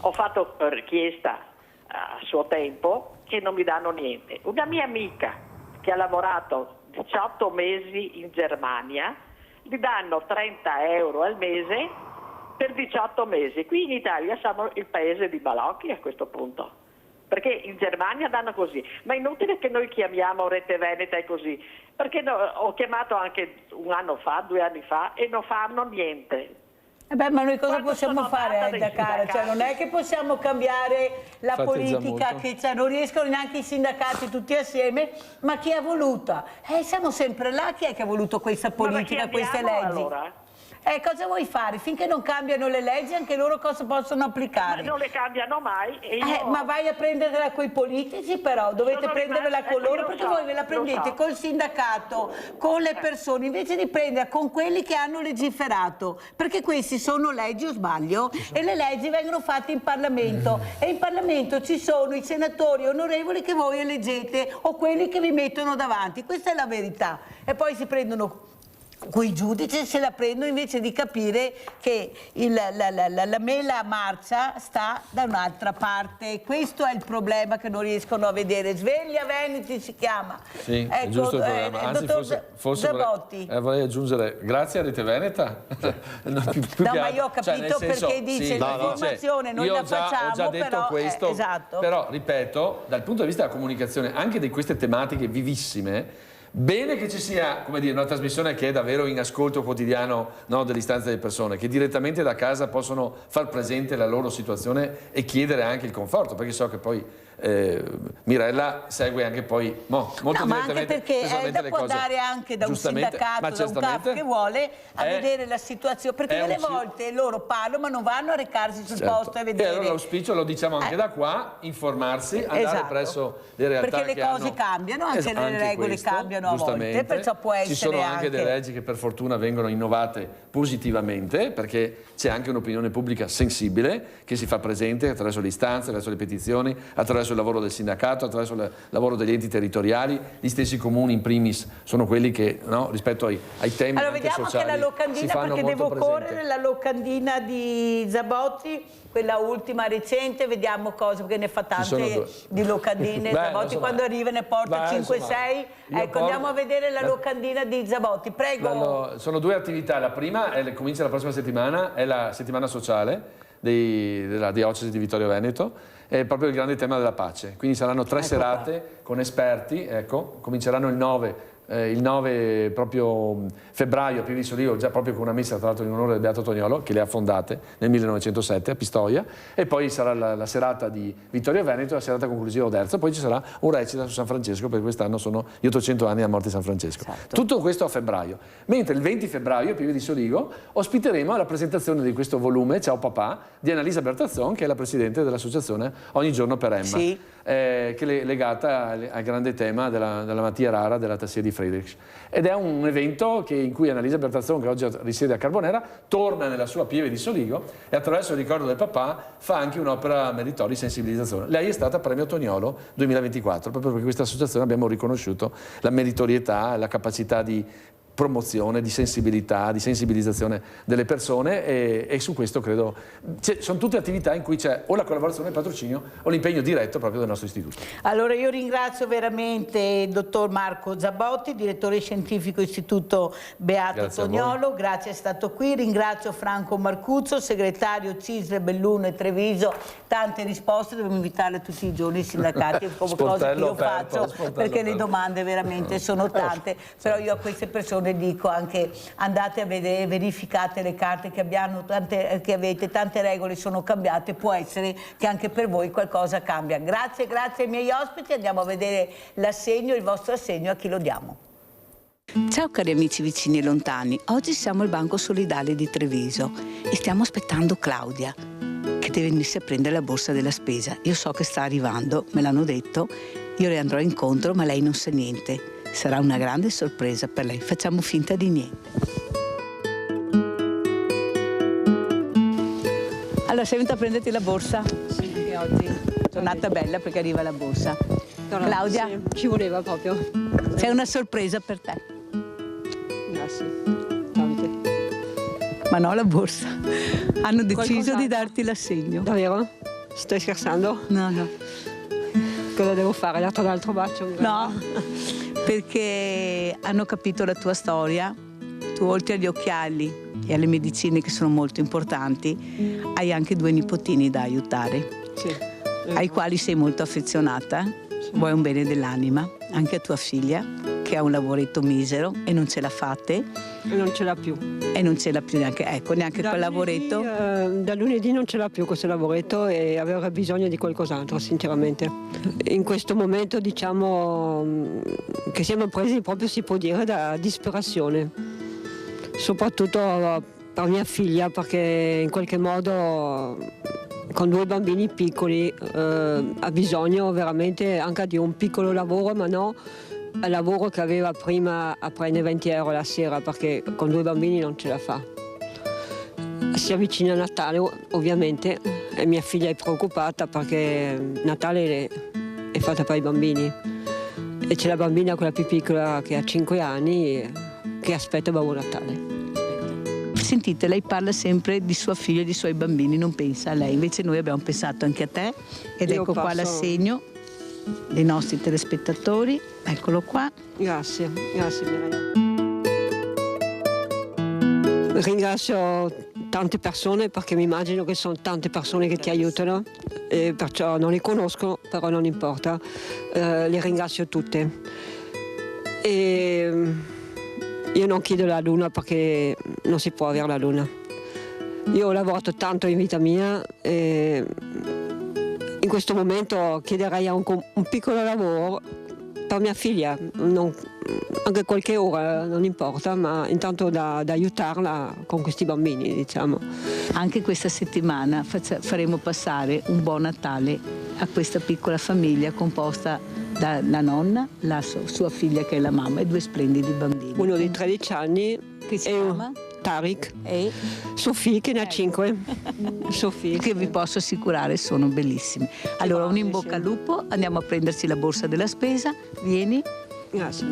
Ho fatto richiesta a suo tempo che non mi danno niente. Una mia amica che ha lavorato 18 mesi in Germania, gli danno 30 euro al mese per 18 mesi. Qui in Italia siamo il paese di balocchi a questo punto, perché in Germania danno così. Ma è inutile che noi chiamiamo Rete Veneta e così, perché ho chiamato anche 1 anno fa, 2 anni fa, e non fanno niente. Ma noi cosa possiamo fare, Edda cara? Cioè, non è che possiamo cambiare la politica, che non riescono neanche i sindacati tutti assieme, ma chi ha voluto? Siamo sempre là, chi è che ha voluto questa politica, queste leggi? Allora? Cosa vuoi fare? Finché non cambiano le leggi, anche loro cosa possono applicare? Ma non le cambiano mai. E io... ma vai a prenderla con i politici, però dovete prendervela con loro, perché voi ve la prendete col sindacato, con le persone, invece di prenderla con quelli che hanno legiferato, perché questi sono leggi, o sbaglio, e le leggi vengono fatte in Parlamento, e in Parlamento ci sono i senatori onorevoli che voi eleggete o quelli che vi mettono davanti, questa è la verità, e poi si prendono quei giudici, se la prendono invece di capire che la mela marcia sta da un'altra parte. Questo è il problema che non riescono a vedere. Sveglia Veneti si chiama. Sì, è giusto il programma. Anzi, forse vorrei aggiungere grazie a Rete Veneta. Ma io ho capito perché dice l'informazione, noi la facciamo. Ho già detto questo, esatto. Però ripeto, dal punto di vista della comunicazione, anche di queste tematiche vivissime, bene che ci sia, come dire, una trasmissione che è davvero in ascolto quotidiano, no, delle istanze delle persone, che direttamente da casa possono far presente la loro situazione e chiedere anche il conforto, perché so che poi Mirella segue anche poi molto ma direttamente, anche perché Edda può andare anche da un sindacato, da un CAF che vuole a vedere la situazione, perché delle volte loro parlano ma non vanno a recarsi sul posto e vedere. E allora l'auspicio lo diciamo anche da qua, informarsi, andare presso le realtà perché le cose cambiano, anche le regole cambiano a volte, perciò può essere. Ci sono anche delle leggi che per fortuna vengono innovate positivamente, perché c'è anche un'opinione pubblica sensibile che si fa presente attraverso le istanze, attraverso le petizioni, attraverso il lavoro del sindacato, attraverso il lavoro degli enti territoriali. Gli stessi comuni in primis sono quelli che, no, rispetto ai temi allora, anche vediamo sociali, anche la locandina, perché devo correre, la locandina di Zabotti, quella ultima recente, vediamo cosa, perché ne fa tante di locandine. Zabotti quando arriva ne porta 5-6. Ecco, andiamo a vedere la locandina di Zabotti, prego. Sono 2 attività, la prima comincia la prossima settimana, è la settimana sociale della diocesi di Vittorio Veneto, è proprio il grande tema della pace, quindi saranno 3 serate con esperti, cominceranno il 9 proprio febbraio a Pieve di Soligo, già proprio con una messa tra l'altro in onore del Beato Toniolo, che le ha fondate nel 1907 a Pistoia, e poi sarà la serata di Vittorio Veneto, la serata conclusiva Oderzo, poi ci sarà un recita su San Francesco, perché quest'anno sono gli 800 anni della morte di San Francesco. Tutto questo a febbraio, mentre il 20 febbraio a Pieve di Soligo ospiteremo la presentazione di questo volume Ciao Papà di Annalisa Bertazzon, che è la presidente dell'associazione Ogni Giorno per Emma, che è legata al grande tema della malattia rara della tassia di Friedrich. Ed è un evento in cui Annalisa Bertazzon, che oggi risiede a Carbonera, torna nella sua Pieve di Soligo e attraverso il ricordo del papà fa anche un'opera meritoria di sensibilizzazione. Lei è stata premio Toniolo 2024, proprio perché questa associazione abbiamo riconosciuto la meritorietà, la capacità di promozione, di sensibilità, di sensibilizzazione delle persone, e su questo credo sono tutte attività in cui c'è o la collaborazione, il patrocinio o l'impegno diretto proprio del nostro istituto. Allora io ringrazio veramente il dottor Marco Zabotti, direttore scientifico Istituto Beato Toniolo, grazie, è stato qui. Ringrazio Franco Marcuzzo, segretario CISL Belluno e Treviso, tante risposte, dobbiamo invitarle tutti i giorni i sindacati, come cosa che io faccio, perché le domande veramente sono tante, però io a queste persone persone dico anche andate a vedere, verificate le carte che avete, tante regole sono cambiate, può essere che anche per voi qualcosa cambia. Grazie ai miei ospiti, andiamo a vedere l'assegno, il vostro assegno, a chi lo diamo. Ciao cari amici vicini e lontani, oggi siamo al Banco Solidale di Treviso e stiamo aspettando Claudia che deve venirsi a prendere la borsa della spesa. Io so che sta arrivando, me l'hanno detto, io le andrò incontro ma lei non sa niente, sarà una grande sorpresa per lei, facciamo finta di niente. Allora sei venuta a prenderti la borsa? Sì, oggi. Giornata bella perché arriva la borsa. Claudia? Sì, ci voleva proprio. C'è una sorpresa per te. Grazie, tante. Ma no, la borsa. Hanno deciso di darti l'assegno. Davvero? Stai scherzando? No. Cosa devo fare? Dato l'altro bacio? No, perché hanno capito la tua storia. Tu oltre agli occhiali e alle medicine che sono molto importanti, hai anche 2 nipotini da aiutare, sì, ai quali sei molto affezionata, vuoi un bene dell'anima, anche a tua figlia che ha un lavoretto misero e non ce la fate. E non ce l'ha più. E non ce l'ha più neanche quel lavoretto. Da lunedì non ce l'ha più questo lavoretto e aveva bisogno di qualcos'altro, sinceramente. In questo momento diciamo che siamo presi proprio, si può dire, da disperazione. Soprattutto per mia figlia, perché in qualche modo con 2 bambini piccoli ha bisogno veramente anche di un piccolo lavoro, ma no al lavoro che aveva prima a prendere 20 euro la sera, perché con 2 bambini non ce la fa. Si avvicina Natale ovviamente e mia figlia è preoccupata perché Natale è fatta per i bambini e c'è la bambina, quella più piccola che ha 5 anni, che aspetta Babbo Natale. Sentite, lei parla sempre di sua figlia e di suoi bambini, non pensa a lei, invece noi abbiamo pensato anche a te ed ecco qua l'assegno dei nostri telespettatori, eccolo qua. Grazie Mireia. Ringrazio tante persone perché mi immagino che sono tante persone che ti aiutano e perciò non le conosco, però non importa, le ringrazio tutte. E io non chiedo la luna perché non si può avere la luna. Io ho lavorato tanto in vita mia e in questo momento chiederei anche un piccolo lavoro per mia figlia, anche qualche ora, non importa, ma intanto da aiutarla con questi bambini, diciamo. Anche questa settimana faremo passare un buon Natale a questa piccola famiglia composta dalla nonna, la sua figlia che è la mamma e 2 splendidi bambini. Uno di 13 anni che si chiama Tariq e Sofì che ne ha 5. Sofì, che vi posso assicurare sono bellissimi. Allora un in bocca al lupo, andiamo a prenderci la borsa della spesa, vieni. Grazie.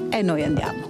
E noi andiamo.